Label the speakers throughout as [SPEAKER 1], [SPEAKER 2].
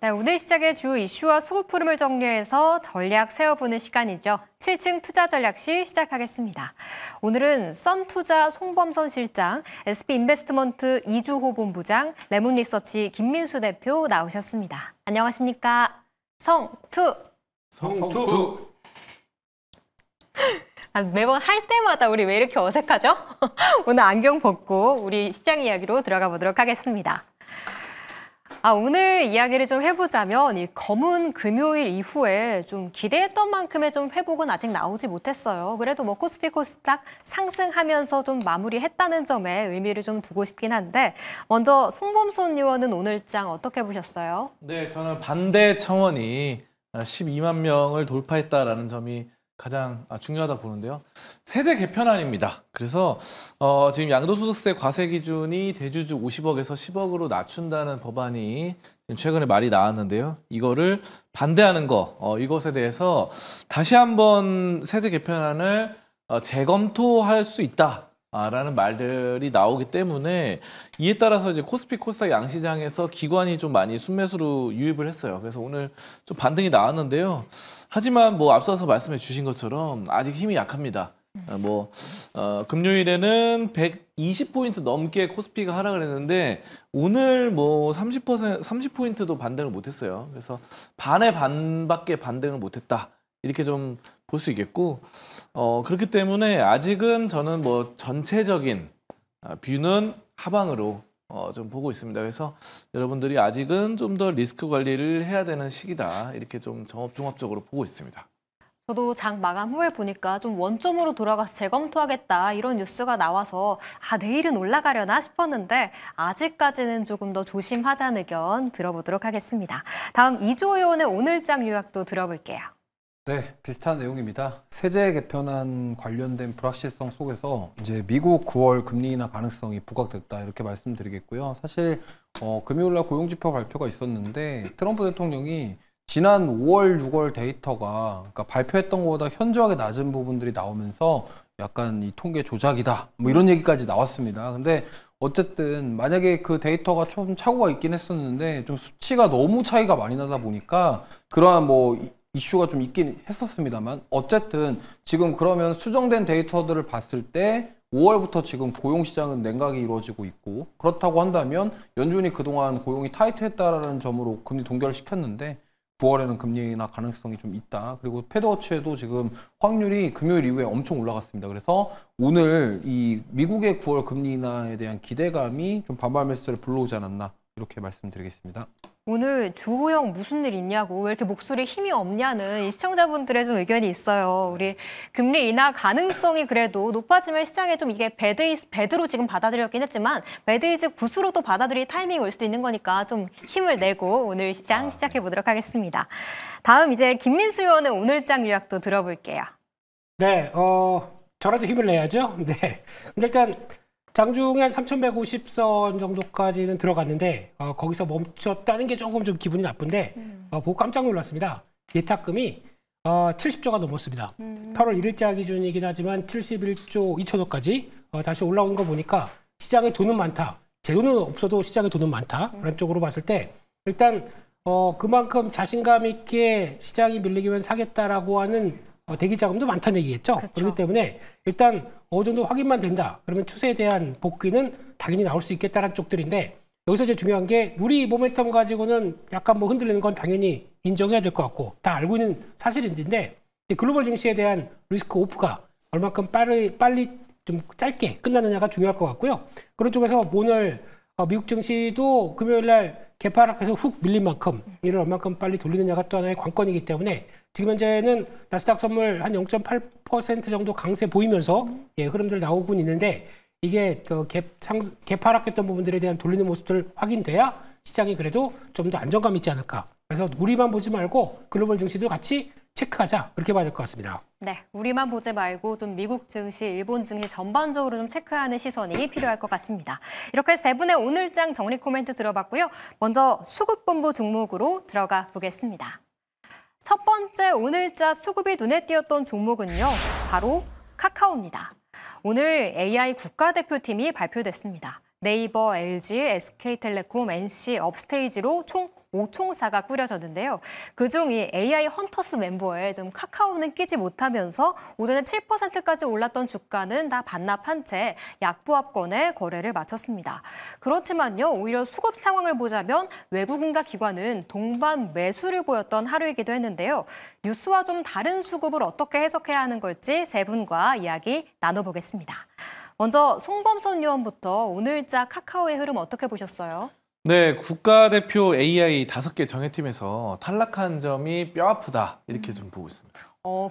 [SPEAKER 1] 네, 오늘 시작의 주요 이슈와 수급 흐름을 정리해서 전략 세워보는 시간이죠. 7층 투자 전략실 시작하겠습니다. 오늘은 썬투자 송범선 실장, SB인베스트먼트 이주호 본부장, 레몬리서치 김민수 대표 나오셨습니다. 안녕하십니까? 성투! 매번 할 때마다 우리 왜 이렇게 어색하죠? 오늘 안경 벗고 우리 시장 이야기로 들어가 보도록 하겠습니다. 오늘 이야기를 좀 해보자면 이 검은 금요일 이후에 좀 기대했던 만큼의 좀 회복은 아직 나오지 못했어요. 그래도 뭐 코스피 코스닥 상승하면서 좀 마무리했다는 점에 의미를 좀 두고 싶긴 한데 먼저 송범선 의원은 오늘장 어떻게 보셨어요?
[SPEAKER 2] 네, 저는 반대 청원이 12만 명을 돌파했다라는 점이 가장 중요하다 보는데요. 세제 개편안입니다. 그래서 지금 양도소득세 과세 기준이 대주주 50억에서 10억으로 낮춘다는 법안이 지금 최근에 말이 나왔는데요. 이거를 반대하는 이것에 대해서 다시 한번 세제 개편안을 재검토할 수 있다. 라는 말들이 나오기 때문에 이에 따라서 이제 코스피 코스닥 양시장에서 기관이 좀 많이 순매수로 유입을 했어요. 그래서 오늘 좀 반등이 나왔는데요. 하지만 뭐 앞서서 말씀해 주신 것처럼 아직 힘이 약합니다. 금요일에는 120포인트 넘게 코스피가 하락을 했는데 오늘 뭐 30포인트도 반등을 못했어요. 그래서 반의 반밖에 반등을 못했다. 이렇게 좀 볼 수 있겠고 그렇기 때문에 아직은 저는 뭐 전체적인 뷰는 하방으로 좀 보고 있습니다. 그래서 여러분들이 아직은 좀 더 리스크 관리를 해야 되는 시기다. 이렇게 좀 종합적으로 보고 있습니다.
[SPEAKER 1] 저도 장 마감 후에 보니까 좀 원점으로 돌아가서 재검토하겠다 이런 뉴스가 나와서 내일은 올라가려나 싶었는데 아직까지는 조금 더 조심하자는 의견 들어보도록 하겠습니다. 다음 이주호 의원의 오늘장 요약도 들어볼게요.
[SPEAKER 3] 네, 비슷한 내용입니다. 세제 개편안 관련된 불확실성 속에서 이제 미국 9월 금리 인하 가능성이 부각됐다 이렇게 말씀드리겠고요. 사실 금요일날 고용지표 발표가 있었는데 트럼프 대통령이 지난 5월, 6월 데이터가 그러니까 발표했던 것보다 현저하게 낮은 부분들이 나오면서 약간 이 통계 조작이다 뭐 이런 얘기까지 나왔습니다. 근데 어쨌든 만약에 그 데이터가 좀 착오가 있긴 했었는데 좀 수치가 너무 차이가 많이 나다 보니까 그러한 이슈가 좀 있긴 했었습니다만 어쨌든 지금 그러면 수정된 데이터들을 봤을 때 5월부터 지금 고용시장은 냉각이 이루어지고 있고 그렇다고 한다면 연준이 그동안 고용이 타이트했다라는 점으로 금리 동결을 시켰는데 9월에는 금리 인하 가능성이 좀 있다. 그리고 패드워치에도 지금 확률이 금요일 이후에 엄청 올라갔습니다. 그래서 오늘 이 미국의 9월 금리 인하에 대한 기대감이 좀 반발 매수를 불러오지 않았나 이렇게 말씀드리겠습니다.
[SPEAKER 1] 오늘 주호영 무슨 일 있냐고 왜 이렇게 목소리에 힘이 없냐는 이 시청자분들의 좀 의견이 있어요. 우리 금리 인하 가능성이 그래도 높아지면 시장에 좀 이게 배드로 지금 받아들였긴 했지만 배드 이즈 굿으로도 받아들일 타이밍이 올 수도 있는 거니까 좀 힘을 내고 오늘 시장 시작해 보도록 하겠습니다. 다음 이제 김민수 의원의 오늘장 요약도 들어볼게요.
[SPEAKER 4] 네, 저라도 힘을 내야죠. 네, 근데 일단 장중에 한 3,150선 정도까지는 들어갔는데 거기서 멈췄다는 게 조금 좀 기분이 나쁜데 보고 깜짝 놀랐습니다. 예탁금이 70조가 넘었습니다. 8월 1일자 기준이긴 하지만 71조 2천억까지 다시 올라오는 거 보니까 시장에 돈은 많다. 제 돈은 없어도 시장에 돈은 많다. 그런 쪽으로 봤을 때 일단 그만큼 자신감 있게 시장이 밀리기면 사겠다라고 하는 대기 자금도 많다는 얘기겠죠. 그렇죠. 그렇기 때문에 일단 어느 정도 확인만 된다. 그러면 추세에 대한 복귀는 당연히 나올 수 있겠다는 쪽들인데 여기서 이제 중요한 게 우리 모멘텀 가지고는 약간 흔들리는 건 당연히 인정해야 될 것 같고 다 알고 있는 사실인데 글로벌 증시에 대한 리스크 오프가 얼마큼 빨리 좀 짧게 끝나느냐가 중요할 것 같고요. 그런 쪽에서 오늘 미국 증시도 금요일 날 개파락해서 훅 밀린 만큼 이를 얼마큼 빨리 돌리느냐가 또 하나의 관건이기 때문에 지금 현재는 나스닥 선물 한 0.8% 정도 강세 보이면서 흐름들 나오고 있는데 이게 개파락했던 부분들에 대한 돌리는 모습들 확인돼야 시장이 그래도 좀 더 안정감 있지 않을까. 그래서 우리만 보지 말고 글로벌 증시도 같이 체크하자. 그렇게 봐야 될 것 같습니다.
[SPEAKER 1] 네, 우리만 보지 말고 좀 미국 증시, 일본 증시 전반적으로 좀 체크하는 시선이 필요할 것 같습니다. 이렇게 세 분의 오늘장 정리 코멘트 들어봤고요. 먼저 수급본부 종목으로 들어가 보겠습니다. 첫 번째 오늘자 수급이 눈에 띄었던 종목은요. 바로 카카오입니다. 오늘 AI 국가대표팀이 발표됐습니다. 네이버, LG, SK텔레콤, NC, 업스테이지로 총 오총사가 꾸려졌는데요. 그중 이 AI 헌터스 멤버에 좀 카카오는 끼지 못하면서 오전에 7%까지 올랐던 주가는 다 반납한 채 약보합권에 거래를 마쳤습니다. 그렇지만요, 오히려 수급 상황을 보자면 외국인과 기관은 동반 매수를 보였던 하루이기도 했는데요. 뉴스와 좀 다른 수급을 어떻게 해석해야 하는 걸지 세 분과 이야기 나눠보겠습니다. 먼저 송범선 의원부터 오늘자 카카오의 흐름 어떻게 보셨어요?
[SPEAKER 2] 네, 국가대표 AI 5개 정예팀에서 탈락한 점이 뼈아프다 이렇게 좀 보고 있습니다.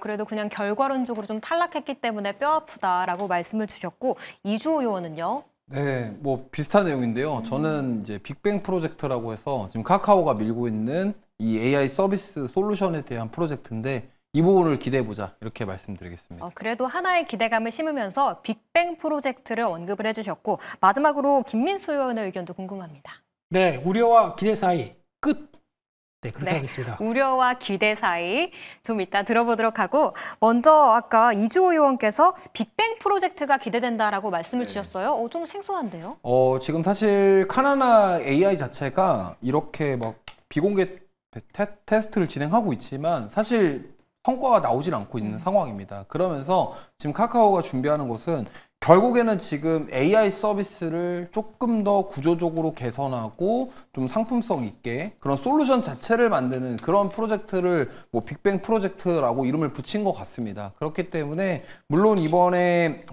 [SPEAKER 1] 그래도 그냥 결과론적으로 좀 탈락했기 때문에 뼈아프다라고 말씀을 주셨고 이주호 의원은요?
[SPEAKER 3] 네, 뭐 비슷한 내용인데요. 저는 이제 빅뱅 프로젝트라고 해서 지금 카카오가 밀고 있는 이 AI 서비스 솔루션에 대한 프로젝트인데 이 부분을 기대해보자 이렇게 말씀드리겠습니다.
[SPEAKER 1] 그래도 하나의 기대감을 심으면서 빅뱅 프로젝트를 언급을 해주셨고 마지막으로 김민수 의원의 의견도 궁금합니다.
[SPEAKER 4] 네, 우려와 기대 사이 끝. 네, 그렇게 하겠습니다.
[SPEAKER 1] 우려와 기대 사이 좀 이따 들어보도록 하고 먼저 아까 이주호 의원께서 빅뱅 프로젝트가 기대된다라고 말씀을 주셨어요. 좀 생소한데요?
[SPEAKER 3] 지금 사실 카나나 AI 자체가 이렇게 막 비공개 테스트를 진행하고 있지만 사실 성과가 나오질 않고 있는 상황입니다. 그러면서 지금 카카오가 준비하는 것은 결국에는 지금 AI 서비스를 조금 더 구조적으로 개선하고 좀 상품성 있게 그런 솔루션 자체를 만드는 그런 프로젝트를 뭐 빅뱅 프로젝트라고 이름을 붙인 것 같습니다. 그렇기 때문에 물론 이번에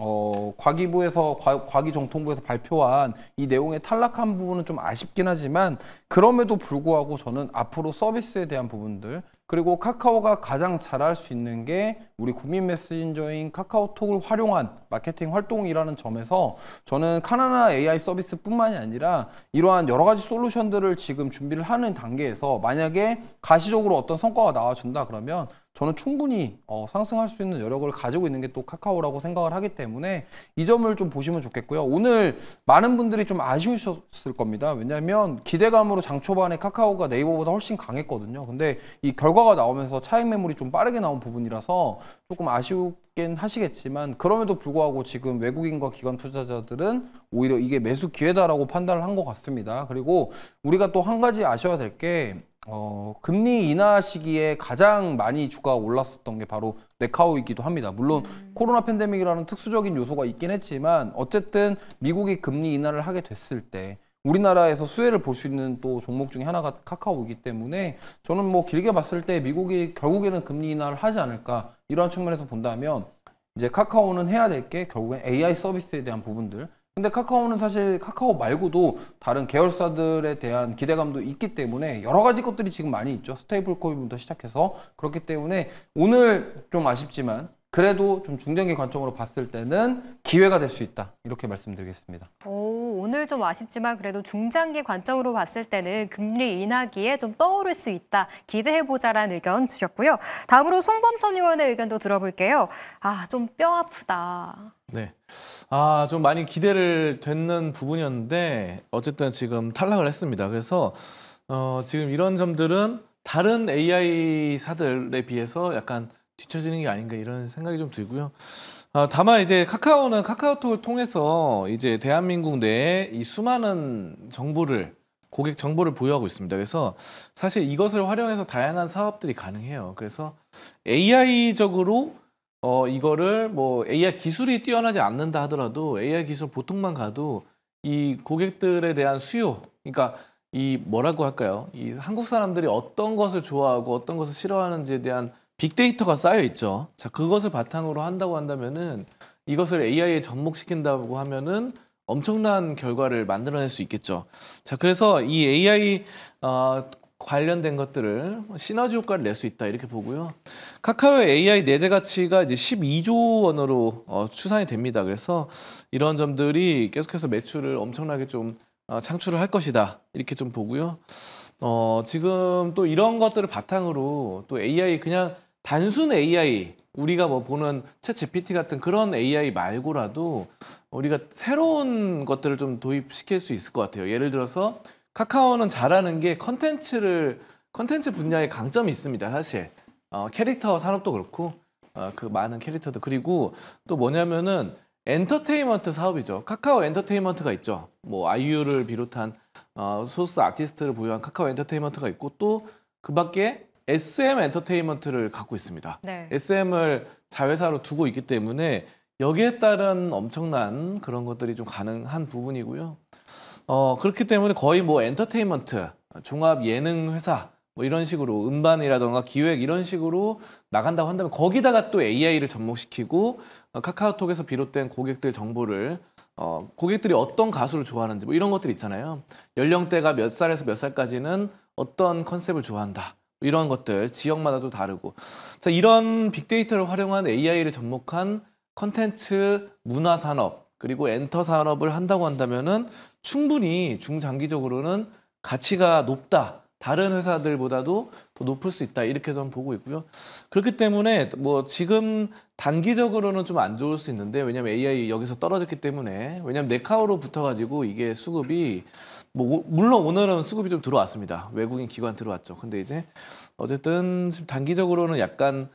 [SPEAKER 3] 과기부에서 과기정통부에서 발표한 이 내용에 탈락한 부분은 좀 아쉽긴 하지만 그럼에도 불구하고 저는 앞으로 서비스에 대한 부분들 그리고 카카오가 가장 잘할 수 있는 게 우리 국민 메신저인 카카오톡을 활용한 마케팅 활동이라는 점에서 저는 카나나 AI 서비스뿐만이 아니라 이러한 여러 가지 솔루션들을 지금 준비를 하는 단계에서 만약에 가시적으로 어떤 성과가 나와준다 그러면 저는 충분히 상승할 수 있는 여력을 가지고 있는 게 또 카카오라고 생각을 하기 때문에 이 점을 좀 보시면 좋겠고요. 오늘 많은 분들이 좀 아쉬우셨을 겁니다. 왜냐하면 기대감으로 장 초반에 카카오가 네이버보다 훨씬 강했거든요. 근데 이 결과가 나오면서 차익 매물이 좀 빠르게 나온 부분이라서 조금 아쉬웠긴 하시겠지만 그럼에도 불구하고 지금 외국인과 기관 투자자들은 오히려 이게 매수 기회다라고 판단을 한 것 같습니다. 그리고 우리가 또 한 가지 아셔야 될 게 금리 인하 시기에 가장 많이 주가가 올랐었던 게 바로 네카오이기도 합니다. 물론 코로나 팬데믹이라는 특수적인 요소가 있긴 했지만 어쨌든 미국이 금리 인하를 하게 됐을 때 우리나라에서 수혜를 볼 수 있는 또 종목 중에 하나가 카카오이기 때문에 저는 뭐 길게 봤을 때 미국이 결국에는 금리 인하를 하지 않을까 이러한 측면에서 본다면 이제 카카오는 해야 될 게 결국엔 AI 서비스에 대한 부분들 근데 카카오는 사실 카카오 말고도 다른 계열사들에 대한 기대감도 있기 때문에 여러 가지 것들이 지금 많이 있죠. 스테이블 코인부터 시작해서 그렇기 때문에 오늘 좀 아쉽지만 그래도 좀 중장기 관점으로 봤을 때는 기회가 될 수 있다. 이렇게 말씀드리겠습니다.
[SPEAKER 1] 오늘 좀 아쉽지만 그래도 중장기 관점으로 봤을 때는 금리 인하기에 좀 떠오를 수 있다. 기대해보자라는 의견 주셨고요. 다음으로 송범선 의원의 의견도 들어볼게요. 좀 뼈아프다.
[SPEAKER 2] 네. 좀 많이 기대를 됐는 부분이었는데 어쨌든 지금 탈락을 했습니다. 그래서 지금 이런 점들은 다른 AI사들에 비해서 약간 뒤처지는 게 아닌가 이런 생각이 좀 들고요. 다만 이제 카카오는 카카오톡을 통해서 이제 대한민국 내에 이 수많은 정보를 고객 정보를 보유하고 있습니다. 그래서 사실 이것을 활용해서 다양한 사업들이 가능해요. 그래서 AI적으로 이거를 뭐 AI 기술이 뛰어나지 않는다 하더라도 AI 기술 보통만 가도 이 고객들에 대한 수요, 그러니까 이 뭐라고 할까요? 이 한국 사람들이 어떤 것을 좋아하고 어떤 것을 싫어하는지에 대한 빅데이터가 쌓여 있죠. 자, 그것을 바탕으로 한다고 한다면은 이것을 AI에 접목시킨다고 하면은 엄청난 결과를 만들어낼 수 있겠죠. 자, 그래서 이 AI 관련된 것들을 시너지 효과를 낼 수 있다 이렇게 보고요. 카카오의 AI 내재 가치가 이제 12조 원으로 추산이 됩니다. 그래서 이런 점들이 계속해서 매출을 엄청나게 좀 창출을 할 것이다 이렇게 좀 보고요. 지금 또 이런 것들을 바탕으로 또 AI 그냥 단순 AI 우리가 뭐 보는 챗 GPT 같은 그런 AI 말고라도 우리가 새로운 것들을 좀 도입시킬 수 있을 것 같아요. 예를 들어서 카카오는 잘하는 게 컨텐츠 분야에 강점이 있습니다. 사실 캐릭터 산업도 그렇고 그 많은 캐릭터들 그리고 또 뭐냐면은 엔터테인먼트 사업이죠. 카카오 엔터테인먼트가 있죠. 뭐 아이유를 비롯한 소스 아티스트를 보유한 카카오 엔터테인먼트가 있고 또 그 밖에 SM 엔터테인먼트를 갖고 있습니다.
[SPEAKER 1] 네.
[SPEAKER 2] SM을 자회사로 두고 있기 때문에 여기에 따른 엄청난 그런 것들이 좀 가능한 부분이고요. 그렇기 때문에 거의 뭐 엔터테인먼트, 종합 예능 회사 뭐 이런 식으로 음반이라던가 기획 이런 식으로 나간다고 한다면 거기다가 또 AI를 접목시키고 카카오톡에서 비롯된 고객들 정보를 고객들이 어떤 가수를 좋아하는지 뭐 이런 것들 있잖아요. 연령대가 몇 살에서 몇 살까지는 어떤 컨셉을 좋아한다. 이런 것들 지역마다도 다르고 자, 이런 빅데이터를 활용한 AI를 접목한 컨텐츠 문화 산업 그리고 엔터 산업을 한다고 한다면은 충분히 중장기적으로는 가치가 높다. 다른 회사들보다도 더 높을 수 있다. 이렇게 저는 보고 있고요. 그렇기 때문에 뭐 지금 단기적으로는 좀 안 좋을 수 있는데 왜냐면 AI 여기서 떨어졌기 때문에 왜냐면 네카오로 붙어가지고 이게 수급이 뭐 물론 오늘은 수급이 좀 들어왔습니다. 외국인 기관 들어왔죠. 근데 이제 어쨌든 지금 단기적으로는 약간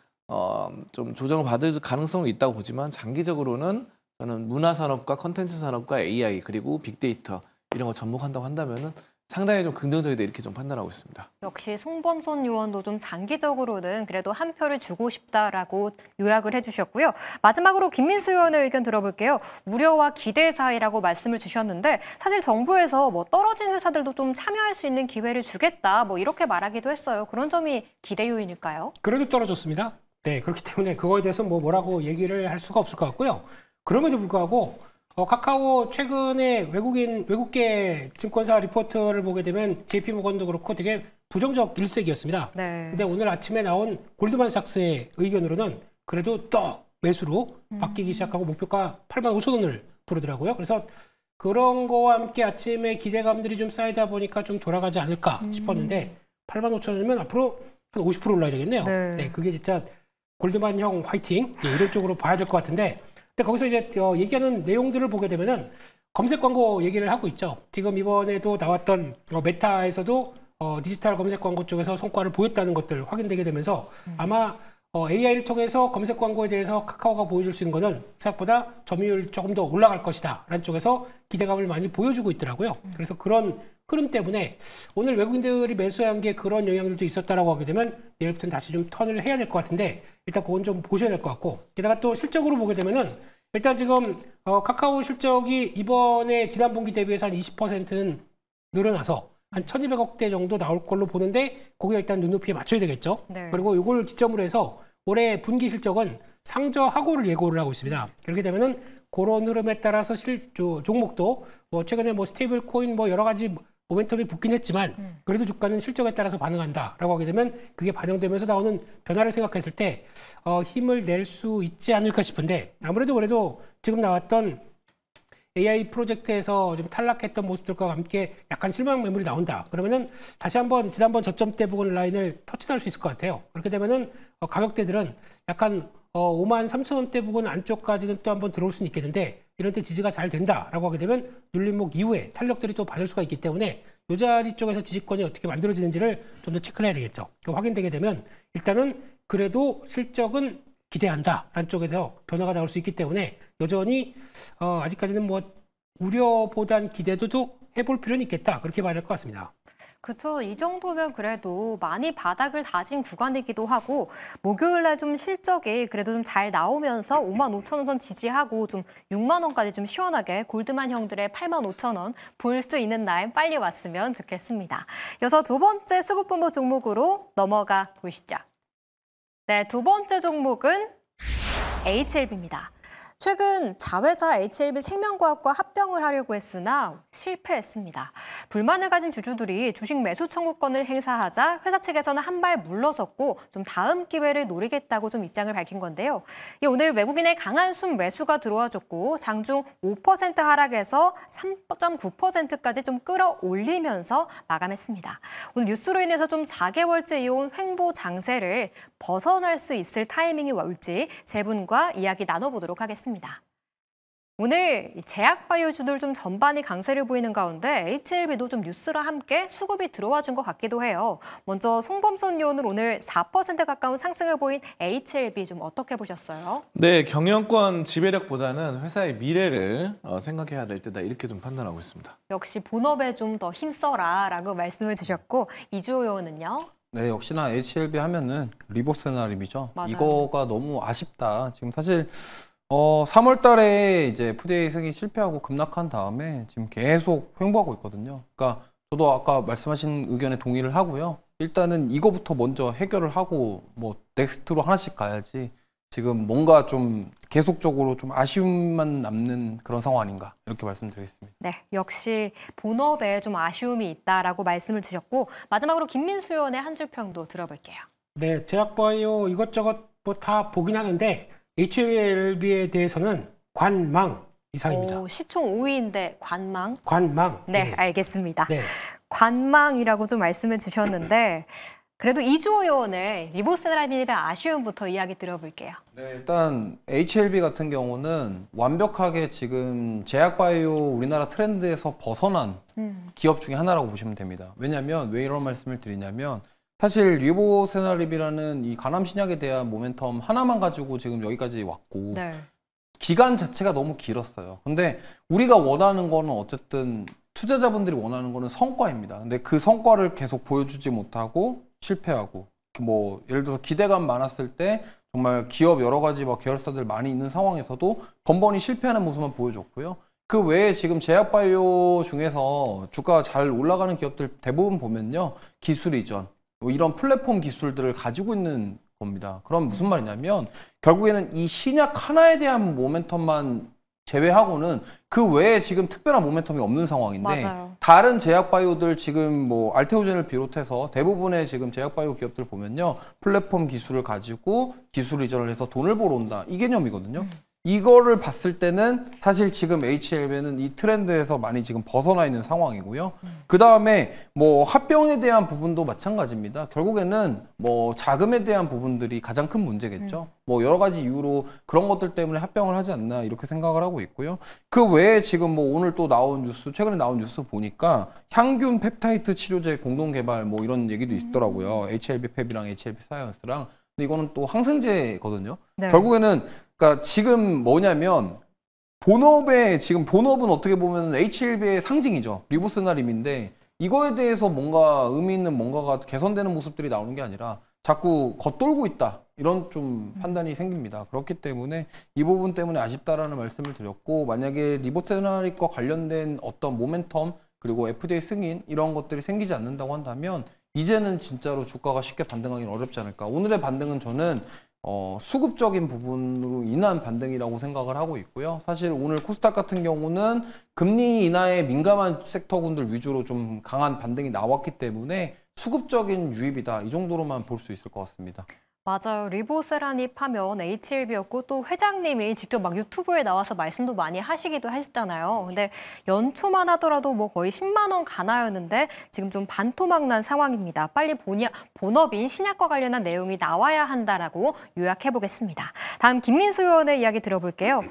[SPEAKER 2] 좀 조정을 받을 가능성이 있다고 보지만 장기적으로는 저는 문화 산업과 컨텐츠 산업과 AI 그리고 빅데이터 이런 거 접목한다고 한다면은 상당히 좀 긍정적이다 이렇게 좀 판단하고 있습니다.
[SPEAKER 1] 역시 송범선 의원도 좀 장기적으로는 그래도 한 표를 주고 싶다라고 요약을 해주셨고요. 마지막으로 김민수 의원의 의견 들어볼게요. 우려와 기대 사이라고 말씀을 주셨는데 사실 정부에서 뭐 떨어진 회사들도 좀 참여할 수 있는 기회를 주겠다 뭐 이렇게 말하기도 했어요. 그런 점이 기대 요인일까요?
[SPEAKER 4] 그래도 떨어졌습니다. 네, 그렇기 때문에 그거에 대해서 뭐라고 얘기를 할 수가 없을 것 같고요. 그럼에도 불구하고 카카오 최근에 외국계 증권사 리포트를 보게 되면 JP모건도 그렇고 되게 부정적 일색이었습니다.
[SPEAKER 1] 네.
[SPEAKER 4] 근데 오늘 아침에 나온 골드만삭스의 의견으로는 그래도 또 매수로 바뀌기 시작하고 목표가 85,000원을 부르더라고요. 그래서 그런 거와 함께 아침에 기대감들이 좀 쌓이다 보니까 좀 돌아가지 않을까 싶었는데 85,000원이면 앞으로 한 50% 올라야 되겠네요.
[SPEAKER 1] 네.
[SPEAKER 4] 그게 진짜 골드만형 화이팅 이런 쪽으로 봐야 될 것 같은데 근데 거기서 이제 얘기하는 내용들을 보게 되면은 검색 광고 얘기를 하고 있죠. 지금 이번에도 나왔던 메타에서도 디지털 검색 광고 쪽에서 성과를 보였다는 것들 확인되게 되면서 아마 AI를 통해서 검색 광고에 대해서 카카오가 보여줄 수 있는 거는 생각보다 점유율 조금 더 올라갈 것이다 라는 쪽에서 기대감을 많이 보여주고 있더라고요. 그래서 그런 흐름 때문에 오늘 외국인들이 매수한 게 그런 영향들도 있었다라고 하게 되면 내일부터는 다시 좀 턴을 해야 될 것 같은데 일단 그건 좀 보셔야 될 것 같고 게다가 또 실적으로 보게 되면은 일단 지금 카카오 실적이 이번에 지난 분기 대비해서 한 20%는 늘어나서 한 1,200억대 정도 나올 걸로 보는데 거기에 일단 눈높이에 맞춰야 되겠죠.
[SPEAKER 1] 네.
[SPEAKER 4] 그리고 이걸 기점으로 해서 올해 분기 실적은 상저하고를 예고를 하고 있습니다. 그렇게 되면은 그런 흐름에 따라서 종목도 뭐 최근에 뭐 스테이블 코인 뭐 여러 가지 모멘텀이 붙긴 했지만 그래도 주가는 실적에 따라서 반응한다라고 하게 되면 그게 반영되면서 나오는 변화를 생각했을 때 힘을 낼 수 있지 않을까 싶은데 아무래도 그래도 지금 나왔던 AI 프로젝트에서 좀 탈락했던 모습들과 함께 약간 실망 매물이 나온다. 그러면은 다시 한번 지난번 저점대 부분 라인을 터치할 수 있을 것 같아요. 그렇게 되면은 가격대들은 약간 53,000원대 부분 안쪽까지는 또 한번 들어올 수는 있겠는데 이런 때 지지가 잘 된다라고 하게 되면 눌림목 이후에 탄력들이 또 받을 수가 있기 때문에 이 자리 쪽에서 지지권이 어떻게 만들어지는지를 좀 더 체크를 해야 되겠죠. 확인되게 되면 일단은 그래도 실적은 기대한다라는 쪽에서 변화가 나올 수 있기 때문에 여전히 아직까지는 뭐 우려보단 기대도 해볼 필요는 있겠다. 그렇게 봐야 될 것 같습니다.
[SPEAKER 1] 그렇죠. 이 정도면 그래도 많이 바닥을 다진 구간이기도 하고 목요일 날 좀 실적이 그래도 좀 잘 나오면서 55,000원 선 지지하고 좀 6만 원까지 좀 시원하게 골드만 형들의 85,000원 볼 수 있는 날 빨리 왔으면 좋겠습니다. 이어서 두 번째 수급분모 종목으로 넘어가 보시죠. 네, 두 번째 종목은 HLB입니다. 최근 자회사 HLB 생명과학과 합병을 하려고 했으나 실패했습니다. 불만을 가진 주주들이 주식 매수 청구권을 행사하자 회사 측에서는 한 발 물러섰고 좀 다음 기회를 노리겠다고 좀 입장을 밝힌 건데요. 오늘 외국인의 강한 순 매수가 들어와줬고 장중 5% 하락에서 3.9%까지 좀 끌어올리면서 마감했습니다. 오늘 뉴스로 인해서 좀 4개월째 이어온 횡보 장세를 벗어날 수 있을 타이밍이 올지 세 분과 이야기 나눠보도록 하겠습니다. 오늘 제약바이오주들 좀 전반이 강세를 보이는 가운데 HLB도 좀 뉴스와 함께 수급이 들어와 준 것 같기도 해요. 먼저 송범선 의원은 오늘 4% 가까운 상승을 보인 HLB 좀 어떻게 보셨어요?
[SPEAKER 2] 네, 경영권 지배력보다는 회사의 미래를 생각해야 될 때다 이렇게 좀 판단하고 있습니다.
[SPEAKER 1] 역시 본업에 좀 더 힘써라라고 말씀을 주셨고 이주호 의원은요?
[SPEAKER 3] 네, 역시나 HLB 하면은 리보세나림이죠.
[SPEAKER 1] 맞아요.
[SPEAKER 3] 이거가 너무 아쉽다. 지금 사실 3월 달에 이제 FDA 승인 실패하고 급락한 다음에 지금 계속 횡보하고 있거든요. 그러니까 저도 아까 말씀하신 의견에 동의를 하고요. 일단은 이거부터 먼저 해결을 하고 뭐 넥스트로 하나씩 가야지 지금 뭔가 좀 계속적으로 좀 아쉬움만 남는 그런 상황 아닌가 이렇게 말씀드리겠습니다.
[SPEAKER 1] 네, 역시 본업에 좀 아쉬움이 있다라고 말씀을 주셨고 마지막으로 김민수 의원의 한 줄 평도 들어볼게요.
[SPEAKER 4] 네, 제약바이오 이것저것 뭐 다 보긴 하는데 HLB에 대해서는 관망 이상입니다.
[SPEAKER 1] 오, 시총 5위인데 관망?
[SPEAKER 4] 관망.
[SPEAKER 1] 네, 알겠습니다.
[SPEAKER 4] 네.
[SPEAKER 1] 관망이라고 좀 말씀을 주셨는데 그래도 이주호 의원의 리보세라림에 대한 아쉬움부터 이야기 들어볼게요.
[SPEAKER 3] 네, 일단 HLB 같은 경우는 완벽하게 지금 제약바이오 우리나라 트렌드에서 벗어난 기업 중에 하나라고 보시면 됩니다. 왜냐하면 왜 이런 말씀을 드리냐면 사실 리보세나립이라는 이 간암 신약에 대한 모멘텀 하나만 가지고 지금 여기까지 왔고
[SPEAKER 1] 네.
[SPEAKER 3] 기간 자체가 너무 길었어요. 근데 우리가 원하는 거는 어쨌든 투자자분들이 원하는 거는 성과입니다. 근데 그 성과를 계속 보여주지 못하고 실패하고 뭐 예를 들어서 기대감 많았을 때 정말 기업 여러 가지 막 계열사들 많이 있는 상황에서도 번번이 실패하는 모습만 보여줬고요. 그 외에 지금 제약바이오 중에서 주가가 잘 올라가는 기업들 대부분 보면요. 기술 이전, 뭐 이런 플랫폼 기술들을 가지고 있는 겁니다. 그럼 무슨 말이냐면 결국에는 이 신약 하나에 대한 모멘텀만 제외하고는 그 외에 지금 특별한 모멘텀이 없는 상황인데
[SPEAKER 1] 맞아요.
[SPEAKER 3] 다른 제약바이오들 지금 뭐 알테오젠을 비롯해서 대부분의 지금 제약바이오 기업들 보면요. 플랫폼 기술을 가지고 기술 이전을 해서 돈을 벌어 온다. 이 개념이거든요. 이거를 봤을 때는 사실 지금 HLB는 이 트렌드에서 많이 지금 벗어나 있는 상황이고요. 그 다음에 뭐 합병에 대한 부분도 마찬가지입니다. 결국에는 뭐 자금에 대한 부분들이 가장 큰 문제겠죠. 뭐 여러 가지 이유로 그런 것들 때문에 합병을 하지 않나 이렇게 생각을 하고 있고요. 그 외에 지금 뭐 오늘 또 나온 뉴스, 최근에 나온 뉴스 보니까 향균 펩타이드 치료제 공동 개발 뭐 이런 얘기도 있더라고요. HLB 펩이랑 HLB 사이언스랑. 근데 이거는 또 항생제거든요.
[SPEAKER 1] 네.
[SPEAKER 3] 결국에는 그러니까 지금 뭐냐면 지금 본업은 어떻게 보면 HLB의 상징이죠. 리보세나림인데 이거에 대해서 뭔가 의미 있는 뭔가가 개선되는 모습들이 나오는 게 아니라 자꾸 겉돌고 있다. 이런 좀 판단이 생깁니다. 그렇기 때문에 이 부분 때문에 아쉽다라는 말씀을 드렸고 만약에 리보세나림과 관련된 어떤 모멘텀 그리고 FDA 승인 이런 것들이 생기지 않는다고 한다면 이제는 진짜로 주가가 쉽게 반등하기는 어렵지 않을까. 오늘의 반등은 저는 수급적인 부분으로 인한 반등이라고 생각을 하고 있고요. 사실 오늘 코스닥 같은 경우는 금리 인하에 민감한 섹터군들 위주로 좀 강한 반등이 나왔기 때문에 수급적인 유입이다. 이 정도로만 볼 수 있을 것 같습니다.
[SPEAKER 1] 맞아요. 리보세라닙 하면 HLB였고 또 회장님이 직접 막 유튜브에 나와서 말씀도 많이 하시기도 하셨잖아요. 근데 연초만 하더라도 뭐 거의 10만 원 가나였는데 지금 좀 반토막 난 상황입니다. 빨리 본업인 신약과 관련한 내용이 나와야 한다라고 요약해 보겠습니다. 다음 김민수 의원의 이야기 들어볼게요.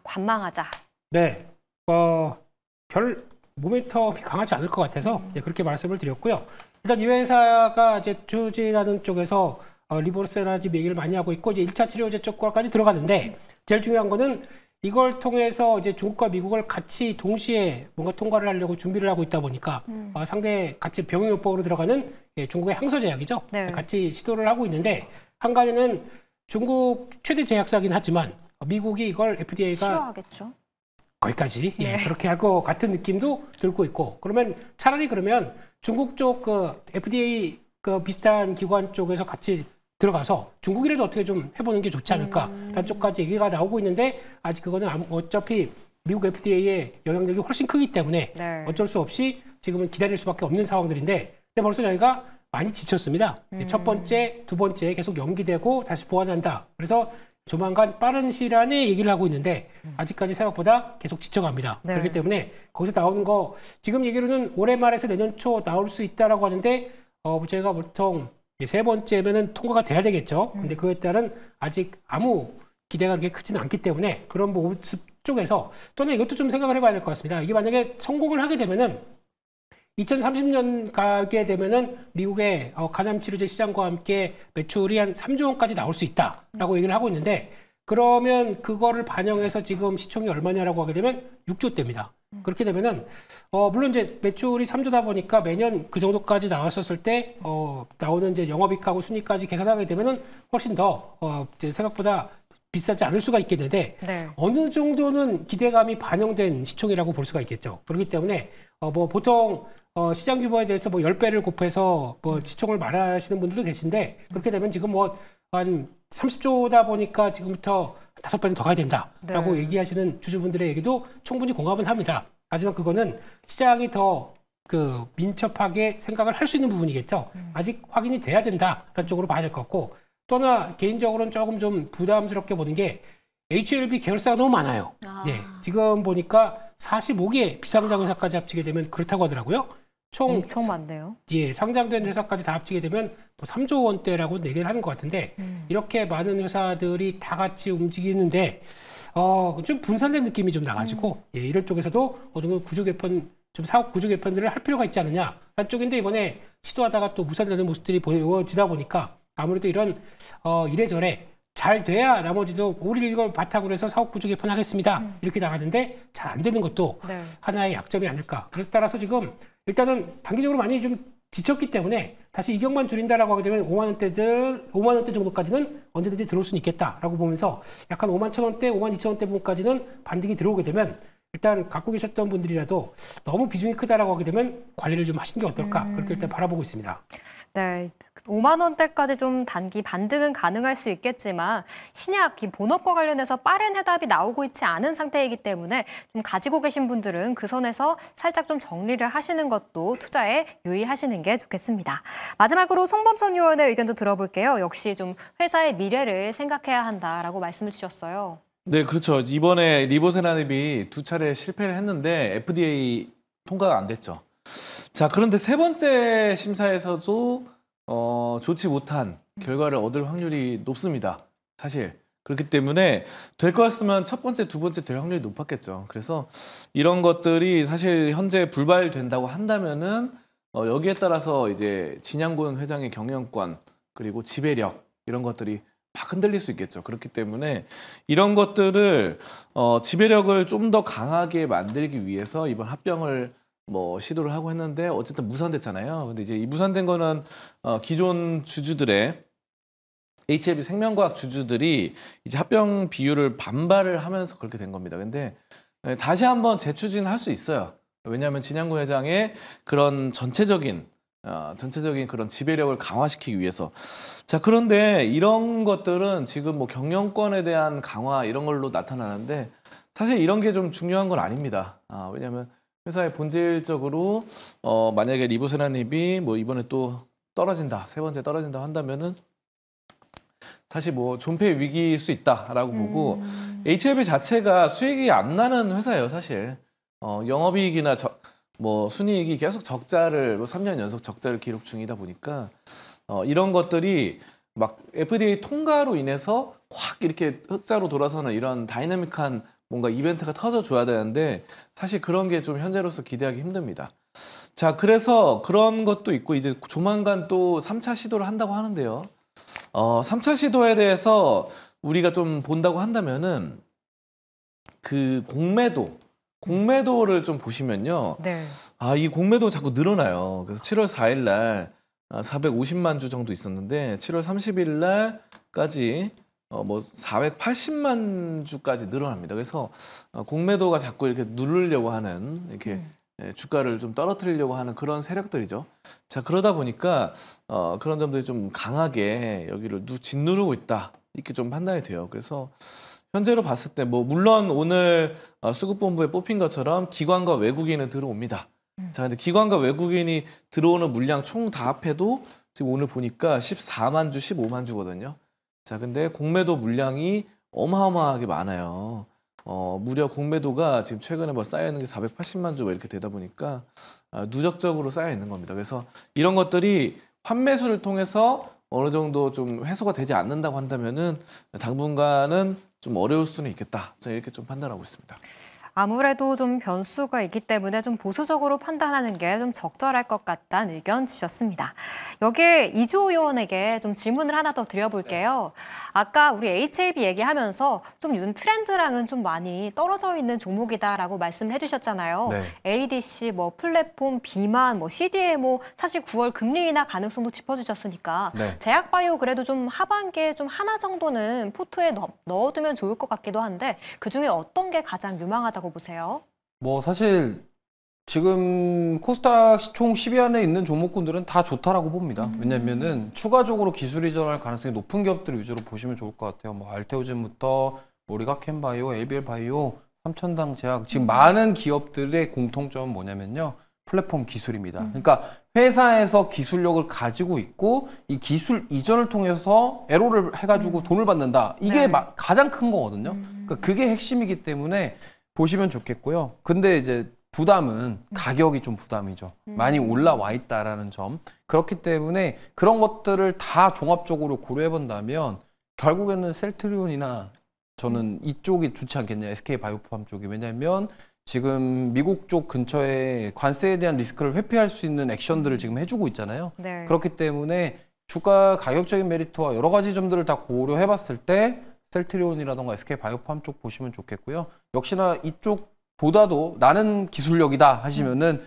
[SPEAKER 1] 관망하자.
[SPEAKER 4] 네. 별 모멘텀이 강하지 않을 것 같아서 그렇게 말씀을 드렸고요. 일단 이 회사가 이제 주지라는 쪽에서 리보세라집 얘기를 많이 하고 있고 이제 1차 치료제 쪽까지 들어가는데 제일 중요한 거는 이걸 통해서 이제 중국과 미국을 같이 동시에 뭔가 통과를 하려고 준비를 하고 있다 보니까 상대 같이 병용요법으로 들어가는 중국의 항소제약이죠.
[SPEAKER 1] 네.
[SPEAKER 4] 같이 시도를 하고 있는데 한간에는 중국 최대 제약사긴 하지만 미국이 이걸 FDA가
[SPEAKER 1] 싫어하겠죠.
[SPEAKER 4] 거기까지
[SPEAKER 1] 네.
[SPEAKER 4] 그렇게 할 것 같은 느낌도 들고 있고 그러면 차라리 그러면 중국 쪽 그 FDA 그 비슷한 기관 쪽에서 같이 들어가서 중국이라도 어떻게 좀 해보는 게 좋지 않을까 라는 쪽까지 얘기가 나오고 있는데 아직 그거는 어차피 미국 FDA의 영향력이 훨씬 크기 때문에
[SPEAKER 1] 네.
[SPEAKER 4] 어쩔 수 없이 지금은 기다릴 수밖에 없는 상황들인데 근데 벌써 저희가 많이 지쳤습니다. 첫 번째, 두 번째 계속 연기되고 다시 보완한다. 그래서 조만간 빠른 시일 안에 얘기를 하고 있는데 아직까지 생각보다 계속 지쳐갑니다.
[SPEAKER 1] 네.
[SPEAKER 4] 그렇기 때문에 거기서 나오는 거 지금 얘기로는 올해 말에서 내년 초 나올 수 있다라고 하는데 저희가 보통 세 번째면은 통과가 돼야 되겠죠. 근데 그에 따른 아직 아무 기대가 그렇게 크지는 않기 때문에 그런 모습 쪽에서 또는 이것도 좀 생각을 해봐야 될 것 같습니다. 이게 만약에 성공을 하게 되면은 2030년 가게 되면은 미국의 간암치료제 시장과 함께 매출이 한 3조 원까지 나올 수 있다라고 얘기를 하고 있는데 그러면 그거를 반영해서 지금 시총이 얼마냐라고 하게 되면 6조대입니다. 그렇게 되면은 물론 이제 매출이 3조다 보니까 매년 그 정도까지 나왔었을 때 나오는 이제 영업이익하고 순이익까지 계산하게 되면은 훨씬 더 이제 생각보다 비싸지 않을 수가 있겠는데
[SPEAKER 1] 네.
[SPEAKER 4] 어느 정도는 기대감이 반영된 시총이라고 볼 수가 있겠죠. 그렇기 때문에 뭐 보통 시장 규모에 대해서 뭐 10배를 곱해서 뭐 시총을 말하시는 분들도 계신데 그렇게 되면 지금 뭐 한 30조다 보니까 지금부터 5배는 더 가야 된다라고
[SPEAKER 1] 네.
[SPEAKER 4] 얘기하시는 주주분들의 얘기도 충분히 공감은 합니다. 하지만 그거는 시장이 더 그 민첩하게 생각을 할 수 있는 부분이겠죠. 아직 확인이 돼야 된다라는 쪽으로 봐야 될 것 같고 또 하나 개인적으로는 조금 좀 부담스럽게 보는 게 HLB 계열사가 너무 많아요. 네, 지금 보니까 45개 비상장 회사까지 합치게 되면 그렇다고 하더라고요. 총
[SPEAKER 1] 엄청 많네요.
[SPEAKER 4] 예, 상장된 회사까지 다 합치게 되면 뭐 3조 원대라고 얘기를 하는 것 같은데 이렇게 많은 회사들이 다 같이 움직이는데 좀 분산된 느낌이 좀 나가지고 예, 이런 쪽에서도 어느 정도 구조 개편 좀 사업 구조 개편들을 할 필요가 있지 않느냐라는 쪽인데 이번에 시도하다가 또 무산되는 모습들이 보여지다 보니까 아무래도 이런 이래저래 잘 돼야 나머지도 우리 이걸 바탕으로 해서 사업 구조 개편하겠습니다. 이렇게 나가는데 잘 안 되는 것도
[SPEAKER 1] 네.
[SPEAKER 4] 하나의 약점이 아닐까. 그래서 따라서 지금 일단은 단기적으로 많이 좀 지쳤기 때문에 다시 이격만 줄인다라고 하게 되면 5만 원대 정도까지는 언제든지 들어올 수는 있겠다라고 보면서 약간 5만 1,000원대, 5만 2,000원대 부분까지는 반등이 들어오게 되면 일단 갖고 계셨던 분들이라도 너무 비중이 크다라고 하게 되면 관리를 좀 하시는 게 어떨까 그렇게 일단 바라보고 있습니다.
[SPEAKER 1] 네, 5만 원대까지 좀 단기 반등은 가능할 수 있겠지만 신약, 이 본업과 관련해서 빠른 해답이 나오고 있지 않은 상태이기 때문에 좀 가지고 계신 분들은 그 선에서 살짝 좀 정리를 하시는 것도 투자에 유의하시는 게 좋겠습니다. 마지막으로 송범선 의원의 의견도 들어볼게요. 역시 좀 회사의 미래를 생각해야 한다라고 말씀을 주셨어요.
[SPEAKER 2] 네, 그렇죠. 이번에 리보세라닙이 2차례 실패를 했는데 FDA 통과가 안 됐죠. 자, 그런데 세 번째 심사에서도 좋지 못한 결과를 얻을 확률이 높습니다. 사실. 그렇기 때문에 될 것 같으면 첫 번째, 두 번째 될 확률이 높았겠죠. 그래서 이런 것들이 사실 현재 불발된다고 한다면은 여기에 따라서 이제 진양군 회장의 경영권 그리고 지배력 이런 것들이 막 흔들릴 수 있겠죠. 그렇기 때문에 이런 것들을 지배력을 좀 더 강하게 만들기 위해서 이번 합병을 뭐 시도를 하고 했는데 어쨌든 무산됐잖아요. 근데 이제 이 무산된 거는 기존 주주들의 HLB 생명과학 주주들이 이제 합병 비율을 반발을 하면서 그렇게 된 겁니다. 근데 다시 한번 재추진할 수 있어요. 왜냐하면 진양구 회장의 그런 전체적인 그런 지배력을 강화시키기 위해서. 자, 그런데 이런 것들은 지금 뭐 경영권에 대한 강화 이런 걸로 나타나는데 사실 이런 게 좀 중요한 건 아닙니다. 왜냐하면 회사의 본질적으로 만약에 리보세라닙이 뭐 이번에 또 떨어진다, 세 번째 떨어진다 한다면은 사실 뭐 존폐 위기일 수 있다라고 보고 HLB 자체가 수익이 안 나는 회사예요, 사실. 영업이익이나 뭐 순이익이 계속 적자를 3년 연속 적자를 기록 중이다 보니까 이런 것들이 막 FDA 통과로 인해서 확 이렇게 흑자로 돌아서는 이런 다이나믹한 뭔가 이벤트가 터져줘야 되는데 사실 그런 게 좀 현재로서 기대하기 힘듭니다. 자, 그래서 그런 것도 있고 이제 조만간 또 3차 시도를 한다고 하는데요. 3차 시도에 대해서 우리가 좀 본다고 한다면은 그 공매도를 좀 보시면요.
[SPEAKER 1] 네.
[SPEAKER 2] 이 공매도 자꾸 늘어나요. 그래서 7월 4일 날 450만 주 정도 있었는데 7월 30일 날까지 뭐 480만 주까지 늘어납니다. 그래서 공매도가 자꾸 이렇게 누르려고 하는 이렇게 주가를 좀 떨어뜨리려고 하는 그런 세력들이죠. 자, 그러다 보니까 그런 점들이 좀 강하게 여기를 짓누르고 있다 이렇게 좀 판단이 돼요. 그래서 현재로 봤을 때 뭐 물론 오늘 수급본부에 뽑힌 것처럼 기관과 외국인은 들어옵니다. 자, 근데 기관과 외국인이 들어오는 물량 총 다 합해도 지금 오늘 보니까 14만 주, 15만 주거든요. 자, 근데 공매도 물량이 어마어마하게 많아요. 무려 공매도가 지금 최근에 뭐 쌓여 있는 게 480만 주 이렇게 되다 보니까 누적적으로 쌓여 있는 겁니다. 그래서 이런 것들이 환매수를 통해서 어느 정도 좀 해소가 되지 않는다고 한다면은 당분간은 좀 어려울 수는 있겠다. 저는 이렇게 좀 판단하고 있습니다.
[SPEAKER 1] 아무래도 좀 변수가 있기 때문에 좀 보수적으로 판단하는 게 좀 적절할 것 같다는 의견 주셨습니다. 여기에 이주호 의원에게 좀 질문을 하나 더 드려볼게요. 아까 우리 HLB 얘기하면서 좀 요즘 트렌드랑은 좀 많이 떨어져 있는 종목이다라고 말씀을 해주셨잖아요.
[SPEAKER 3] 네.
[SPEAKER 1] ADC, 뭐 플랫폼, 비만, 뭐 CDMO, 사실 9월 금리 인하 가능성도 짚어주셨으니까
[SPEAKER 3] 네.
[SPEAKER 1] 제약바이오 그래도 좀 하반기에 좀 하나 정도는 포트에 넣어두면 좋을 것 같기도 한데 그중에 어떤 게 가장 유망하다고 보세요?
[SPEAKER 3] 뭐 사실 지금 코스닥 시총 10위 안에 있는 종목군들은 다 좋다라고 봅니다. 왜냐면은 추가적으로 기술 이전할 가능성이 높은 기업들 위주로 보시면 좋을 것 같아요. 뭐 알테오젠부터 모리가켄바이오, LBL바이오, 삼천당 제약 지금 많은 기업들의 공통점은 뭐냐면요. 플랫폼 기술입니다. 그러니까 회사에서 기술력을 가지고 있고 이 기술 이전을 통해서 애로를 해가지고 돈을 받는다. 이게
[SPEAKER 1] 네.
[SPEAKER 3] 가장 큰 거거든요. 그러니까 그게 핵심이기 때문에 보시면 좋겠고요. 근데 이제 부담은 가격이 좀 부담이죠. 많이 올라와 있다라는 점. 그렇기 때문에 그런 것들을 다 종합적으로 고려해 본다면 결국에는 셀트리온이나 저는 이쪽이 좋지 않겠냐. SK바이오팜 쪽이. 왜냐하면 지금 미국 쪽 근처에 관세에 대한 리스크를 회피할 수 있는 액션들을 지금 해주고 있잖아요.
[SPEAKER 1] 네.
[SPEAKER 3] 그렇기 때문에 주가 가격적인 메리트와 여러 가지 점들을 다 고려해 봤을 때 셀트리온이라던가 SK바이오팜 쪽 보시면 좋겠고요. 역시나 이쪽보다도 나는 기술력이다 하시면은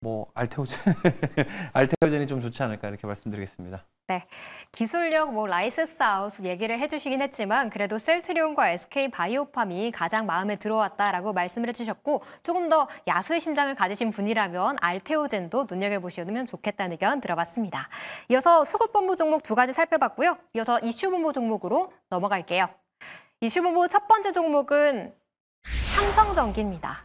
[SPEAKER 3] 뭐 알테오젠이 좀 좋지 않을까 이렇게 말씀드리겠습니다.
[SPEAKER 1] 네, 기술력, 뭐 라이센스 아웃 얘기를 해주시긴 했지만 그래도 셀트리온과 SK바이오팜이 가장 마음에 들어왔다라고 말씀을 해주셨고 조금 더 야수의 심장을 가지신 분이라면 알테오젠도 눈여겨보시면 좋겠다는 의견 들어봤습니다. 이어서 수급본부 종목 두 가지 살펴봤고요. 이어서 이슈본부 종목으로 넘어갈게요. 이슈본부 첫 번째 종목은 삼성전기입니다.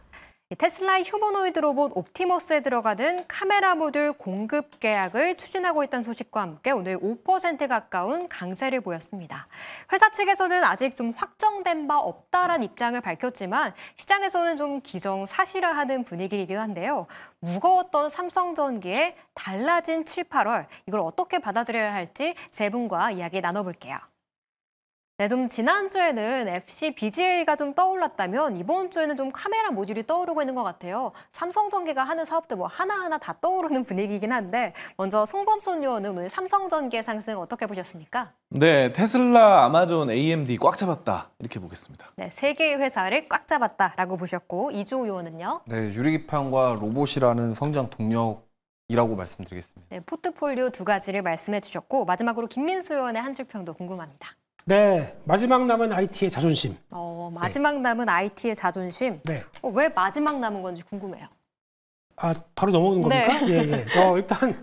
[SPEAKER 1] 테슬라의 휴머노이드 로봇 옵티머스에 들어가는 카메라 모듈 공급 계약을 추진하고 있다는 소식과 함께 오늘 5% 가까운 강세를 보였습니다. 회사 측에서는 아직 좀 확정된 바 없다라는 입장을 밝혔지만 시장에서는 좀 기정사실화하는 분위기이기도 한데요. 무거웠던 삼성전기의 달라진 7, 8월 이걸 어떻게 받아들여야 할지 세 분과 이야기 나눠볼게요. 네, 좀 지난주에는 FC BGA가 좀 떠올랐다면 이번 주에는 좀 카메라 모듈이 떠오르고 있는 것 같아요. 삼성전기가 하는 사업들 뭐 하나하나 다 떠오르는 분위기이긴 한데 먼저 송범선 의원은 오늘 삼성전기의 상승 어떻게 보셨습니까?
[SPEAKER 2] 네, 테슬라, 아마존, AMD 꽉 잡았다 이렇게 보겠습니다.
[SPEAKER 1] 네, 세 개의 회사를 꽉 잡았다라고 보셨고 이주호 의원은요?
[SPEAKER 3] 네, 유리기판과 로봇이라는 성장 동력이라고 말씀드리겠습니다.
[SPEAKER 1] 네, 포트폴리오 두 가지를 말씀해 주셨고 마지막으로 김민수 의원의 한 줄평도 궁금합니다.
[SPEAKER 4] 네, 마지막 남은 IT의 자존심.
[SPEAKER 1] 마지막 남은 IT의 자존심.
[SPEAKER 4] 네.
[SPEAKER 1] 왜 마지막 남은 건지 궁금해요.
[SPEAKER 4] 아, 바로 넘어오는 겁니까?
[SPEAKER 1] 네.
[SPEAKER 4] 예. 일단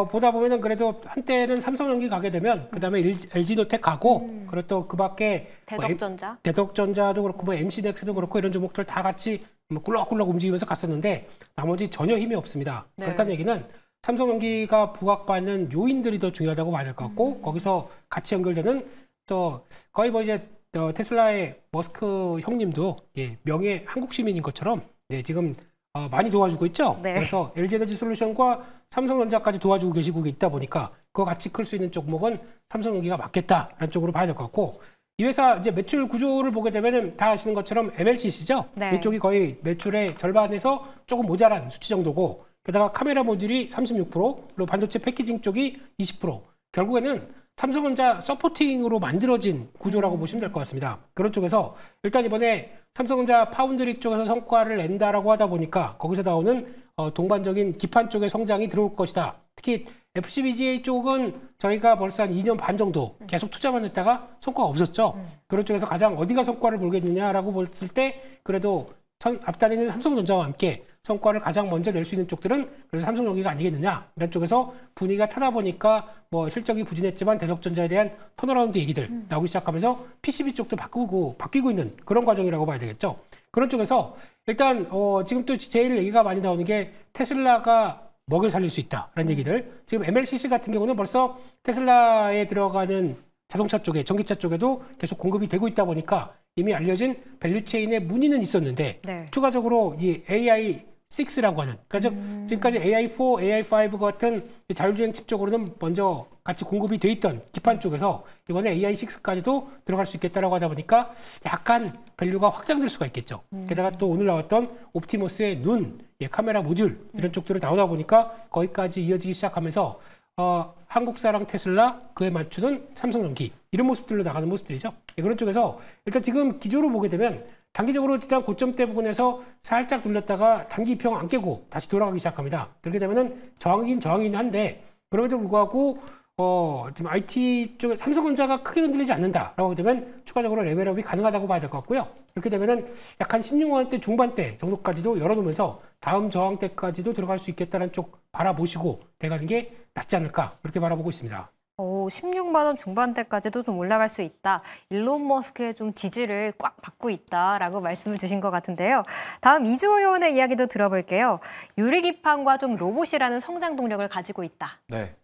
[SPEAKER 4] 보다 보면은 그래도 한때는 삼성전기 가게 되면 그다음에 LG노텍 가고 그리고 또 그밖에
[SPEAKER 1] 대덕전자.
[SPEAKER 4] 대덕전자도 그렇고 뭐 MC넥스도 그렇고 이런 종목들 다 같이 뭐 꿀럭꿀럭 움직이면서 갔었는데 나머지 전혀 힘이 없습니다.
[SPEAKER 1] 네.
[SPEAKER 4] 그렇다는 얘기는 삼성전기가 부각받는 요인들이 더 중요하다고 말할 것 같고 거기서 같이 연결되는 또 거의 뭐 이제 테슬라의 머스크 형님도 명예 한국 시민인 것처럼 지금 많이 도와주고 있죠.
[SPEAKER 1] 네.
[SPEAKER 4] 그래서 LG에너지 솔루션과 삼성전자까지 도와주고 계시고 있다 보니까 그거 같이 클 수 있는 종목은 삼성전기가 맞겠다라는 쪽으로 봐야 될 것 같고 이 회사 이제 매출 구조를 보게 되면은 다 아시는 것처럼 MLCC죠.
[SPEAKER 1] 네.
[SPEAKER 4] 이쪽이 거의 매출의 절반에서 조금 모자란 수치 정도고 게다가 카메라 모듈이 36%, 그리고 반도체 패키징 쪽이 20%. 결국에는 삼성전자 서포팅으로 만들어진 구조라고 보시면 될 것 같습니다. 그런 쪽에서 일단 이번에 삼성전자 파운드리 쪽에서 성과를 낸다라고 하다 보니까 거기서 나오는 동반적인 기판 쪽의 성장이 들어올 것이다. 특히 FCBGA 쪽은 저희가 벌써 한 2년 반 정도 계속 투자만 했다가 성과가 없었죠. 그런 쪽에서 가장 어디가 성과를 보겠느냐라고 봤을 때 그래도 앞단에 있는 삼성전자와 함께 성과를 가장 먼저 낼 수 있는 쪽들은 그래서 삼성전기가 아니겠느냐 이런 쪽에서 분위기가 타다 보니까 뭐 실적이 부진했지만 대덕전자에 대한 턴어라운드 얘기들 나오기 시작하면서 PCB 쪽도 바뀌고 있는 그런 과정이라고 봐야 되겠죠. 그런 쪽에서 일단 지금 또 제일 얘기가 많이 나오는 게 테슬라가 먹여 살릴 수 있다라는 얘기들. 지금 MLCC 같은 경우는 벌써 테슬라에 들어가는 자동차 쪽에 전기차 쪽에도 계속 공급이 되고 있다 보니까 이미 알려진 밸류체인의 문의는 있었는데
[SPEAKER 1] 네.
[SPEAKER 4] 추가적으로 이 AI AI6라고 하는, 그러니까 지금까지 AI4, AI5 같은 자율주행 칩 쪽으로는 먼저 같이 공급이 돼 있던 기판 쪽에서 이번에 AI6까지도 들어갈 수 있겠다라고 하다 보니까 약간 밸류가 확장될 수가 있겠죠. 게다가 또 오늘 나왔던 옵티머스의 눈, 카메라 모듈 이런 쪽들이 나오다 보니까 거기까지 이어지기 시작하면서 한국사랑 테슬라, 그에 맞추는 삼성전기 이런 모습들로 나가는 모습들이죠. 그런 쪽에서 일단 지금 기조로 보게 되면 단기적으로 지난 고점대 부분에서 살짝 눌렸다가 단기 이평 안 깨고 다시 돌아가기 시작합니다. 그렇게 되면은 저항이긴 한데 그럼에도 불구하고 지금 IT 쪽에 삼성전자가 크게 흔들리지 않는다라고 하게 되면 추가적으로 레벨업이 가능하다고 봐야 될 것 같고요. 이렇게 되면은 약 한 16만원대 중반대 정도까지도 열어놓으면서 다음 저항대까지도 들어갈 수 있겠다는 쪽 바라보시고 대가는 게 낫지 않을까 이렇게 바라보고 있습니다.
[SPEAKER 1] 16만 원 중반대까지도 좀 올라갈 수 있다. 일론 머스크의 좀 지지를 꽉 받고 있다라고 말씀을 주신 것 같은데요. 다음 이주호 의원의 이야기도 들어볼게요. 유리기판과 좀 로봇이라는 성장 동력을 가지고 있다.
[SPEAKER 3] 네.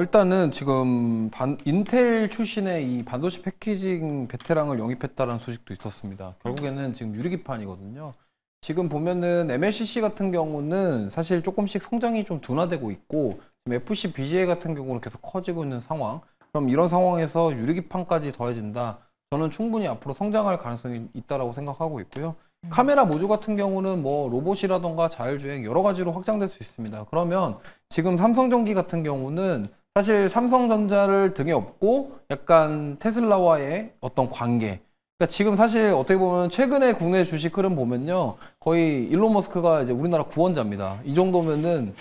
[SPEAKER 3] 일단은 지금 인텔 출신의 이 반도체 패키징 베테랑을 영입했다는 소식도 있었습니다. 결국에는 지금 유리기판이거든요. 지금 보면은 MLCC 같은 경우는 사실 조금씩 성장이 좀 둔화되고 있고 FC BGA 같은 경우는 계속 커지고 있는 상황. 그럼 이런 상황에서 유리기판까지 더해진다. 저는 충분히 앞으로 성장할 가능성이 있다라고 생각하고 있고요. 카메라 모듈 같은 경우는 뭐 로봇이라던가 자율주행 여러 가지로 확장될 수 있습니다. 그러면 지금 삼성전기 같은 경우는 사실 삼성전자를 등에 업고 약간 테슬라와의 어떤 관계. 그러니까 지금 사실 어떻게 보면 최근에 국내 주식 흐름 보면요. 거의 일론 머스크가 이제 우리나라 구원자입니다. 이 정도면은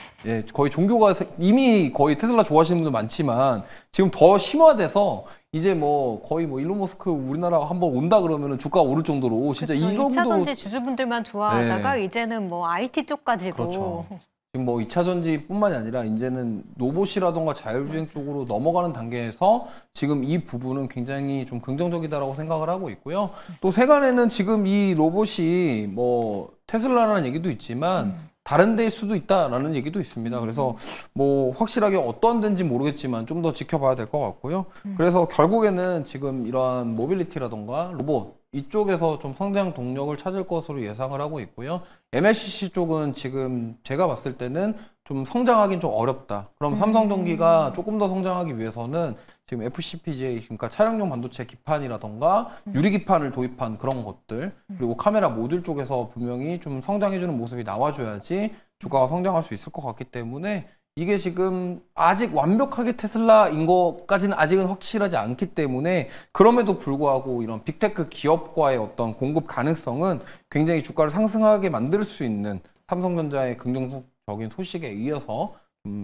[SPEAKER 3] 거의 종교가 이미 거의 테슬라 좋아하시는 분들 많지만 지금 더 심화돼서 이제 뭐 거의 뭐 일론 머스크 우리나라 한번 온다 그러면은 주가가 오를 정도로 진짜 이 정도로
[SPEAKER 1] 2차 전지 주주분들만 좋아하다가 이제는 뭐 IT 쪽까지도
[SPEAKER 3] 그렇죠. 지금 뭐 2차 전지뿐만이 아니라 이제는 로봇이라던가 자율주행 쪽으로 넘어가는 단계에서 지금 이 부분은 굉장히 좀 긍정적이다라고 생각을 하고 있고요. 또 세간에는 지금 이 로봇이 뭐 테슬라라는 얘기도 있지만 다른 데일 수도 있다라는 얘기도 있습니다. 그래서 뭐 확실하게 어떤 데인지 모르겠지만 좀 더 지켜봐야 될 것 같고요. 그래서 결국에는 지금 이러한 모빌리티라던가 로봇 이쪽에서 좀 성장 동력을 찾을 것으로 예상을 하고 있고요. MLCC 쪽은 지금 제가 봤을 때는 좀 성장하기는 좀 어렵다. 그럼 삼성전기가 조금 더 성장하기 위해서는 지금 FCPGA, 그러니까 차량용 반도체 기판이라던가 유리기판을 도입한 그런 것들, 그리고 카메라 모듈 쪽에서 분명히 좀 성장해주는 모습이 나와줘야지 주가가 성장할 수 있을 것 같기 때문에 이게 지금 아직 완벽하게 테슬라인 것까지는 아직은 확실하지 않기 때문에 그럼에도 불구하고 이런 빅테크 기업과의 어떤 공급 가능성은 굉장히 주가를 상승하게 만들 수 있는 삼성전자의 긍정적인 소식에 이어서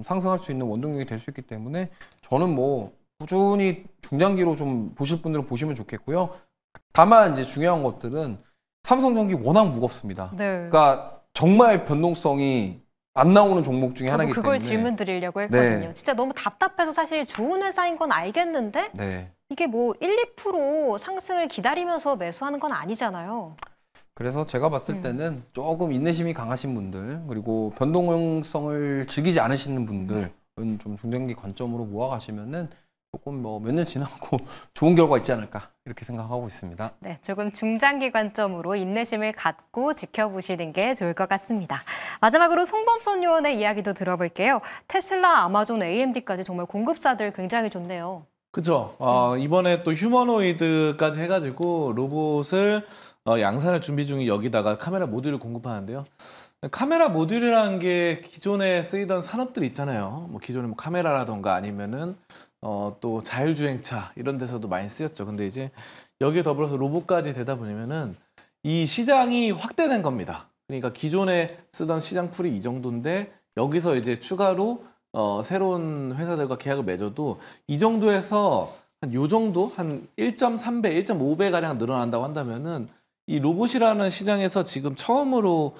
[SPEAKER 3] 상승할 수 있는 원동력이 될 수 있기 때문에 저는 뭐 꾸준히 중장기로 좀 보실 분들은 보시면 좋겠고요. 다만 이제 중요한 것들은 삼성전기 워낙 무겁습니다.
[SPEAKER 1] 네.
[SPEAKER 3] 그러니까 정말 변동성이 안 나오는 종목 중에 하나이기
[SPEAKER 1] 그걸
[SPEAKER 3] 때문에
[SPEAKER 1] 질문 드리려고 했거든요.
[SPEAKER 3] 네.
[SPEAKER 1] 진짜 너무 답답해서 사실 좋은 회사인 건 알겠는데
[SPEAKER 3] 네.
[SPEAKER 1] 이게 뭐 1, 2% 상승을 기다리면서 매수하는 건 아니잖아요.
[SPEAKER 3] 그래서 제가 봤을 때는 조금 인내심이 강하신 분들 그리고 변동성을 즐기지 않으시는 분들은 좀 중장기 관점으로 모아가시면은 조금 뭐 몇 년 지나고 좋은 결과 있지 않을까 이렇게 생각하고 있습니다.
[SPEAKER 1] 네, 조금 중장기 관점으로 인내심을 갖고 지켜보시는 게 좋을 것 같습니다. 마지막으로 송범선 의원의 이야기도 들어볼게요. 테슬라, 아마존, AMD까지 정말 공급사들 굉장히 좋네요.
[SPEAKER 2] 그죠. 이번에 또 휴머노이드까지 해가지고 로봇을 양산을 준비 중인 여기다가 카메라 모듈을 공급하는데요. 카메라 모듈이라는 게 기존에 쓰이던 산업들 있잖아요. 뭐 기존에 뭐 카메라라던가 아니면은 또 자율주행차 이런 데서도 많이 쓰였죠. 근데 이제 여기에 더불어서 로봇까지 되다 보면은 이 시장이 확대된 겁니다. 그러니까 기존에 쓰던 시장 풀이 이 정도인데 여기서 이제 추가로 새로운 회사들과 계약을 맺어도 이 정도에서 한 요 정도 한 1.3배, 1.5배 가량 늘어난다고 한다면은 이 로봇이라는 시장에서 지금 처음으로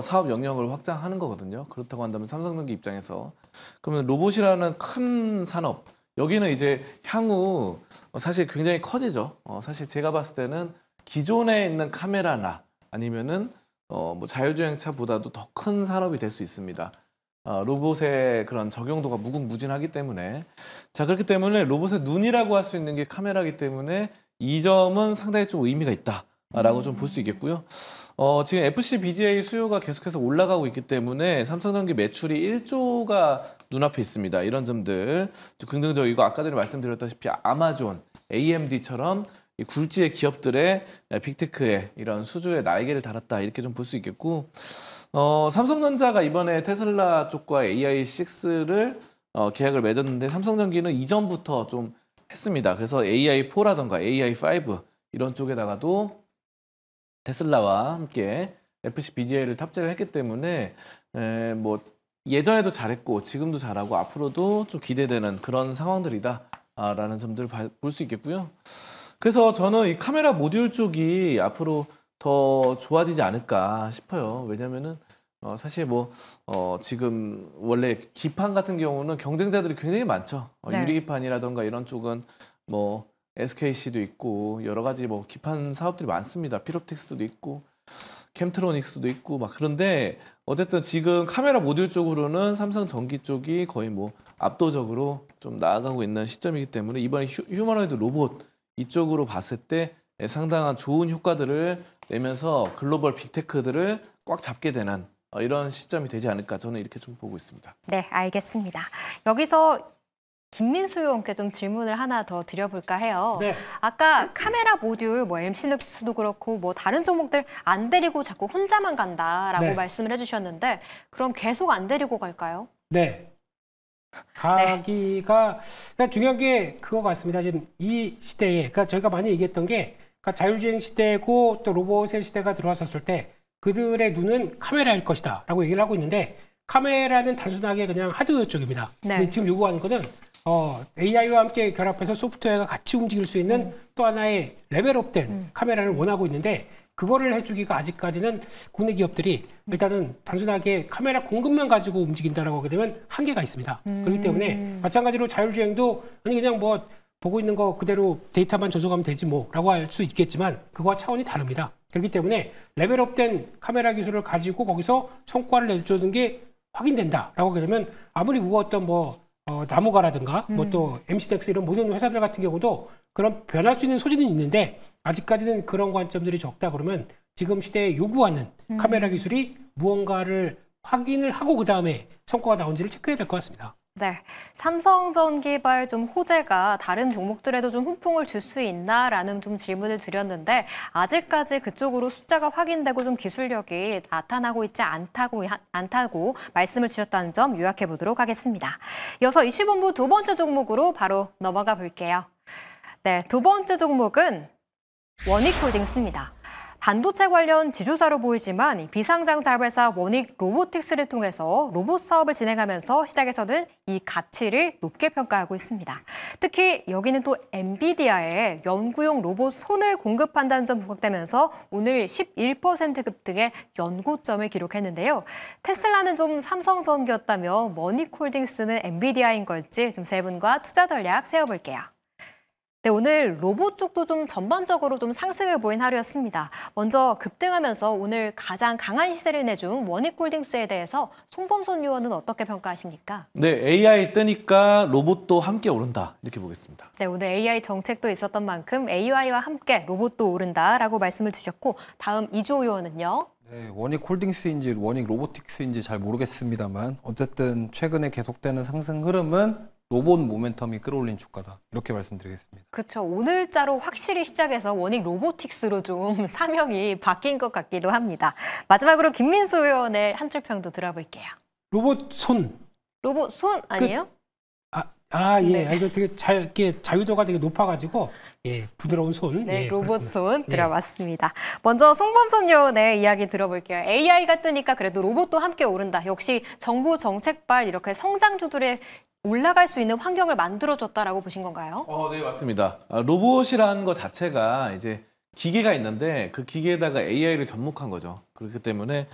[SPEAKER 2] 사업 영역을 확장하는 거거든요. 그렇다고 한다면 삼성전기 입장에서 그러면 로봇이라는 큰 산업 여기는 이제 향후 사실 굉장히 커지죠. 사실 제가 봤을 때는 기존에 있는 카메라나 아니면은 뭐 자율주행차보다도 더 큰 산업이 될 수 있습니다. 로봇의 그런 적용도가 무궁무진하기 때문에 자 그렇기 때문에 로봇의 눈이라고 할 수 있는 게 카메라이기 때문에 이 점은 상당히 좀 의미가 있다. 라고 좀 볼 수 있겠고요. 지금 FC BGA 수요가 계속해서 올라가고 있기 때문에 삼성전기 매출이 1조가 눈앞에 있습니다. 이런 점들 좀 긍정적이고 아까 전에 말씀드렸다시피 아마존, AMD처럼 이 굴지의 기업들의 빅테크의 이런 수주의 날개를 달았다 이렇게 좀 볼 수 있겠고 삼성전자가 이번에 테슬라 쪽과 AI6를 계약을 맺었는데 삼성전기는 이전부터 좀 했습니다. 그래서 AI4라던가 AI5 이런 쪽에다가도 테슬라와 함께 FC BGA를 탑재를 했기 때문에 뭐 예전에도 잘했고 지금도 잘하고 앞으로도 좀 기대되는 그런 상황들이다라는 점들을 볼 수 있겠고요. 그래서 저는 이 카메라 모듈 쪽이 앞으로 더 좋아지지 않을까 싶어요. 왜냐면은 사실 뭐 지금 원래 기판 같은 경우는 경쟁자들이 굉장히 많죠.
[SPEAKER 1] 네.
[SPEAKER 2] 유리기판이라던가 이런 쪽은 뭐 SKC도 있고 여러 가지 뭐 기판 사업들이 많습니다. 피롭틱스도 있고 캠트로닉스도 있고 막 그런데 어쨌든 지금 카메라 모듈 쪽으로는 삼성전기 쪽이 거의 뭐 압도적으로 좀 나아가고 있는 시점이기 때문에 이번에 휴머노이드 로봇 이쪽으로 봤을 때 상당한 좋은 효과들을 내면서 글로벌 빅테크들을 꽉 잡게 되는 이런 시점이 되지 않을까 저는 이렇게 좀 보고 있습니다.
[SPEAKER 1] 네, 알겠습니다. 여기서 김민수 의원께 좀 질문을 하나 더 드려볼까 해요.
[SPEAKER 4] 네.
[SPEAKER 1] 아까 카메라 모듈, 뭐 MC닉스도 그렇고 뭐 다른 종목들 안 데리고 자꾸 혼자만 간다라고
[SPEAKER 4] 네.
[SPEAKER 1] 말씀을 해주셨는데 그럼 계속 안 데리고 갈까요?
[SPEAKER 4] 네. 가기가 그러니까 중요한 게 그거 같습니다. 지금 이 시대에 그러니까 저희가 많이 얘기했던 게 그러니까 자율주행 시대고 또 로봇의 시대가 들어왔었을 때 그들의 눈은 카메라일 것이다라고 얘기를 하고 있는데 카메라는 단순하게 그냥 하드웨어 쪽입니다.
[SPEAKER 1] 네.
[SPEAKER 4] 근데 지금 요구하는 거는 AI와 함께 결합해서 소프트웨어가 같이 움직일 수 있는 또 하나의 레벨업된 카메라를 원하고 있는데 그거를 해주기가 아직까지는 국내 기업들이 일단은 단순하게 카메라 공급만 가지고 움직인다라고 하게 되면 한계가 있습니다. 그렇기 때문에 마찬가지로 자율주행도 아니 그냥 뭐 보고 있는 거 그대로 데이터만 전송하면 되지 뭐라고 할 수 있겠지만 그거와 차원이 다릅니다. 그렇기 때문에 레벨업된 카메라 기술을 가지고 거기서 성과를 내주는 게 확인된다라고 하게 되면 아무리 무거웠던 나무가라든가 뭐 또 MC넥스 이런 모든 회사들 같은 경우도 그런 변할 수 있는 소지는 있는데 아직까지는 그런 관점들이 적다 그러면 지금 시대에 요구하는 카메라 기술이 무언가를 확인을 하고 그 다음에 성과가 나온지를 체크해야 될 것 같습니다.
[SPEAKER 1] 네, 삼성전기발 좀 호재가 다른 종목들에도 좀 훈풍을 줄 수 있나라는 좀 질문을 드렸는데 아직까지 그쪽으로 숫자가 확인되고 좀 기술력이 나타나고 있지 않다고 말씀을 주셨다는 점 요약해 보도록 하겠습니다. 이어서 이슈본부 두 번째 종목으로 바로 넘어가 볼게요. 네, 두 번째 종목은 원익홀딩스입니다. 반도체 관련 지주사로 보이지만 비상장 자회사 원익 로보틱스를 통해서 로봇 사업을 진행하면서 시장에서는 이 가치를 높게 평가하고 있습니다. 특히 여기는 또 엔비디아의 연구용 로봇 손을 공급한다는 점 부각되면서 오늘 11% 급등의 연고점을 기록했는데요. 테슬라는 좀 삼성전기였다며 원익홀딩스는 엔비디아인 걸지 좀 세 분과 투자 전략 세워볼게요. 네, 오늘 로봇 쪽도 좀 전반적으로 좀 상승을 보인 하루였습니다. 먼저 급등하면서 오늘 가장 강한 시세를 내준 원익홀딩스에 대해서 송범선 의원은 어떻게 평가하십니까?
[SPEAKER 2] 네, AI 뜨니까 로봇도 함께 오른다 이렇게 보겠습니다.
[SPEAKER 1] 네, 오늘 AI 정책도 있었던 만큼 AI와 함께 로봇도 오른다라고 말씀을 주셨고 다음 이주호 의원은요?
[SPEAKER 3] 네, 원익홀딩스인지 원익 로보틱스인지 잘 모르겠습니다만 어쨌든 최근에 계속되는 상승 흐름은 로봇 모멘텀이 끌어올린 주가다. 이렇게 말씀드리겠습니다.
[SPEAKER 1] 그렇죠. 오늘자로 확실히 시작해서 원익 로보틱스로 좀 사명이 바뀐 것 같기도 합니다. 마지막으로 김민수 의원의 한 줄 평도 들어볼게요.
[SPEAKER 4] 로봇 손.
[SPEAKER 1] 로봇 손 아니에요?
[SPEAKER 4] 예.
[SPEAKER 1] 네.
[SPEAKER 4] 이거 되게 이게 자유도가 되게 높아가지고, 예, 부드러운 손.
[SPEAKER 1] 네,
[SPEAKER 4] 예,
[SPEAKER 1] 로봇
[SPEAKER 4] 그렇습니다.
[SPEAKER 1] 손
[SPEAKER 4] 예.
[SPEAKER 1] 들어봤습니다. 먼저 송범선 의원의 이야기 들어볼게요. AI가 뜨니까 그래도 로봇도 함께 오른다. 역시 정부 정책발 이렇게 성장주들의 올라갈 수 있는 환경을 만들어줬다라고 보신 건가요?
[SPEAKER 2] 네, 맞습니다. 로봇이라는 것 자체가 이제 기계가 있는데 그 기계에다가 AI를 접목한 거죠. 그렇기 때문에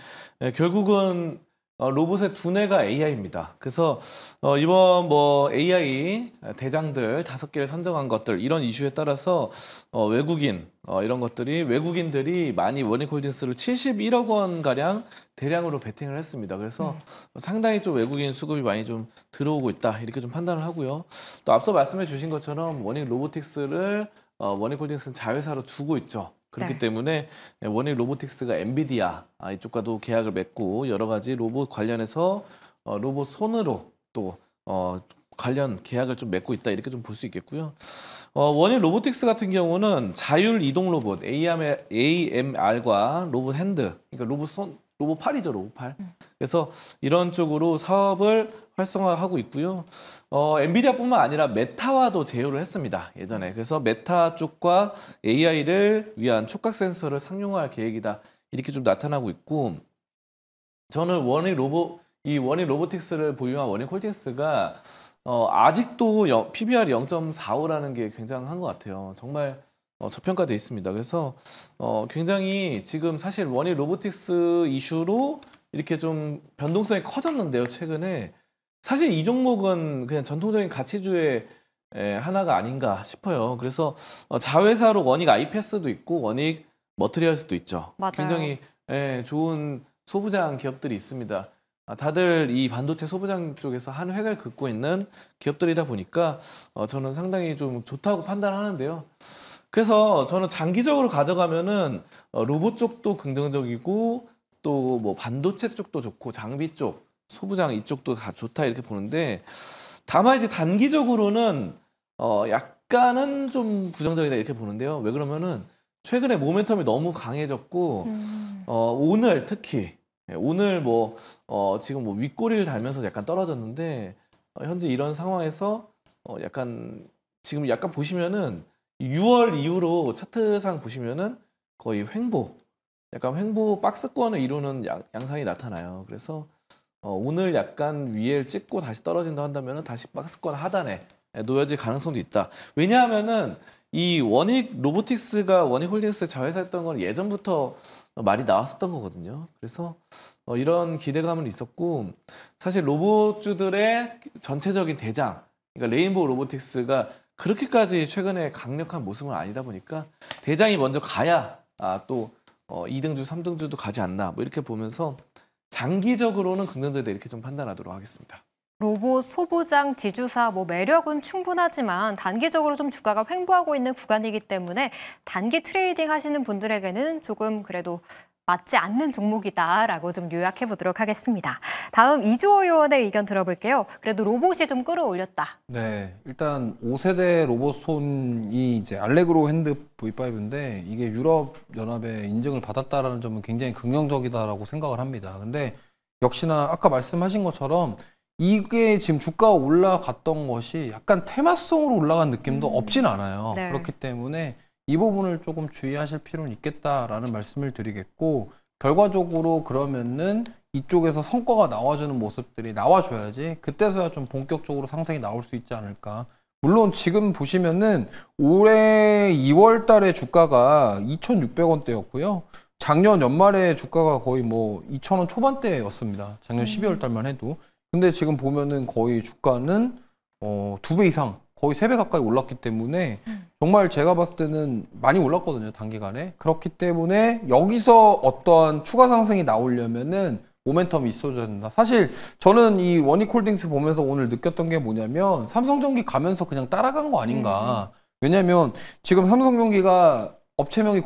[SPEAKER 2] 결국은 로봇의 두뇌가 AI입니다. 그래서 이번 뭐 AI 대장들 5개를 선정한 것들 이런 이슈에 따라서 외국인 이런 것들이 외국인들이 많이 원익홀딩스를 71억 원 가량 대량으로 베팅을 했습니다. 그래서 상당히 좀 외국인 수급이 많이 좀 들어오고 있다 이렇게 좀 판단을 하고요. 또 앞서 말씀해 주신 것처럼 원익 로보틱스를 원익홀딩스는 자회사로 두고 있죠. 그렇기
[SPEAKER 1] 네.
[SPEAKER 2] 때문에 원익 로보틱스가 엔비디아 이쪽과도 계약을 맺고 여러 가지 로봇 관련해서 로봇 손으로 또 관련 계약을 좀 맺고 있다 이렇게 좀 볼 수 있겠고요. 원익 로보틱스 같은 경우는 자율 이동 로봇 AMR과 로봇 핸드, 그러니까 로봇 팔이죠, 로봇 팔. 그래서 이런 쪽으로 사업을 활성화하고 있고요. 엔비디아뿐만 아니라 메타와도 제휴를 했습니다, 예전에. 그래서 메타 쪽과 AI를 위한 촉각 센서를 상용화할 계획이다 이렇게 좀 나타나고 있고, 저는 원익 로보틱스를 보유한 원익 홀딩스가 아직도 PBR이 0.45라는 게 굉장한 것 같아요. 정말 저평가돼 있습니다. 그래서 굉장히 지금 사실 원익 로보틱스 이슈로 이렇게 좀 변동성이 커졌는데요, 최근에. 사실 이 종목은 그냥 전통적인 가치주의 하나가 아닌가 싶어요. 그래서 자회사로 원익 IPS도 있고 원익 머트리얼스도 있죠.
[SPEAKER 1] 맞아요.
[SPEAKER 2] 굉장히 좋은 소부장 기업들이 있습니다. 다들 이 반도체 소부장 쪽에서 한 획을 긋고 있는 기업들이다 보니까 저는 상당히 좀 좋다고 판단하는데요. 그래서 저는 장기적으로 가져가면은 로봇 쪽도 긍정적이고 또 뭐 반도체 쪽도 좋고 장비 쪽, 소부장 이쪽도 다 좋다 이렇게 보는데, 다만 이제 단기적으로는 약간은 좀 부정적이다 이렇게 보는데요. 왜 그러면은 최근에 모멘텀이 너무 강해졌고 오늘 특히 오늘 지금 윗꼬리를 달면서 약간 떨어졌는데 현재 이런 상황에서 지금 약간 보시면은 6월 이후로 차트상 보시면은 거의 약간 횡보 박스권을 이루는 양상이 나타나요. 그래서 오늘 약간 위에 찍고 다시 떨어진다 한다면은 다시 박스권 하단에 놓여질 가능성도 있다. 왜냐하면은 이 원익 로보틱스가 원익 홀딩스에 자회사했던 건 예전부터 말이 나왔었던 거거든요. 그래서 이런 기대감은 있었고, 사실 로봇주들의 전체적인 대장, 그러니까 레인보우 로보틱스가 그렇게까지 최근에 강력한 모습은 아니다 보니까 대장이 먼저 가야 또 2등주, 3등주도 가지 않나 뭐 이렇게 보면서 장기적으로는 긍정적이다 이렇게 좀 판단하도록 하겠습니다.
[SPEAKER 1] 로봇 소부장 지주사 매력은 충분하지만 단기적으로 좀 주가가 횡보하고 있는 구간이기 때문에 단기 트레이딩 하시는 분들에게는 조금 그래도 맞지 않는 종목이다라고 좀 요약해 보도록 하겠습니다. 다음 이주호 의원의 의견 들어볼게요. 그래도 로봇이 좀 끌어올렸다.
[SPEAKER 3] 네, 일단 5세대 로봇 손이 이제 알레그로 핸드 V5인데 이게 유럽 연합의 인증을 받았다라는 점은 굉장히 긍정적이다라고 생각을 합니다. 근데 역시나 아까 말씀하신 것처럼 이게 지금 주가가 올라갔던 것이 약간 테마성으로 올라간 느낌도 없진 않아요.
[SPEAKER 1] 네.
[SPEAKER 3] 그렇기 때문에 이 부분을 조금 주의하실 필요는 있겠다라는 말씀을 드리겠고, 결과적으로 그러면은 이쪽에서 성과가 나와주는 모습들이 나와줘야지 그때서야 좀 본격적으로 상승이 나올 수 있지 않을까. 물론 지금 보시면은 올해 2월 달에 주가가 2,600원대였고요. 작년 연말에 주가가 거의 2,000원 초반대였습니다. 작년 12월 달만 해도. 근데 지금 보면은 거의 주가는 2배 이상, 거의 3배 가까이 올랐기 때문에 정말 제가 봤을 때는 많이 올랐거든요, 단기간에. 그렇기 때문에 여기서 어떠한 추가 상승이 나오려면은 모멘텀이 있어줘야 된다. 사실 저는 이 원익홀딩스 보면서 오늘 느꼈던 게 뭐냐면 삼성전기 가면서 그냥 따라간 거 아닌가. 왜냐면 지금 삼성전기가 업체명이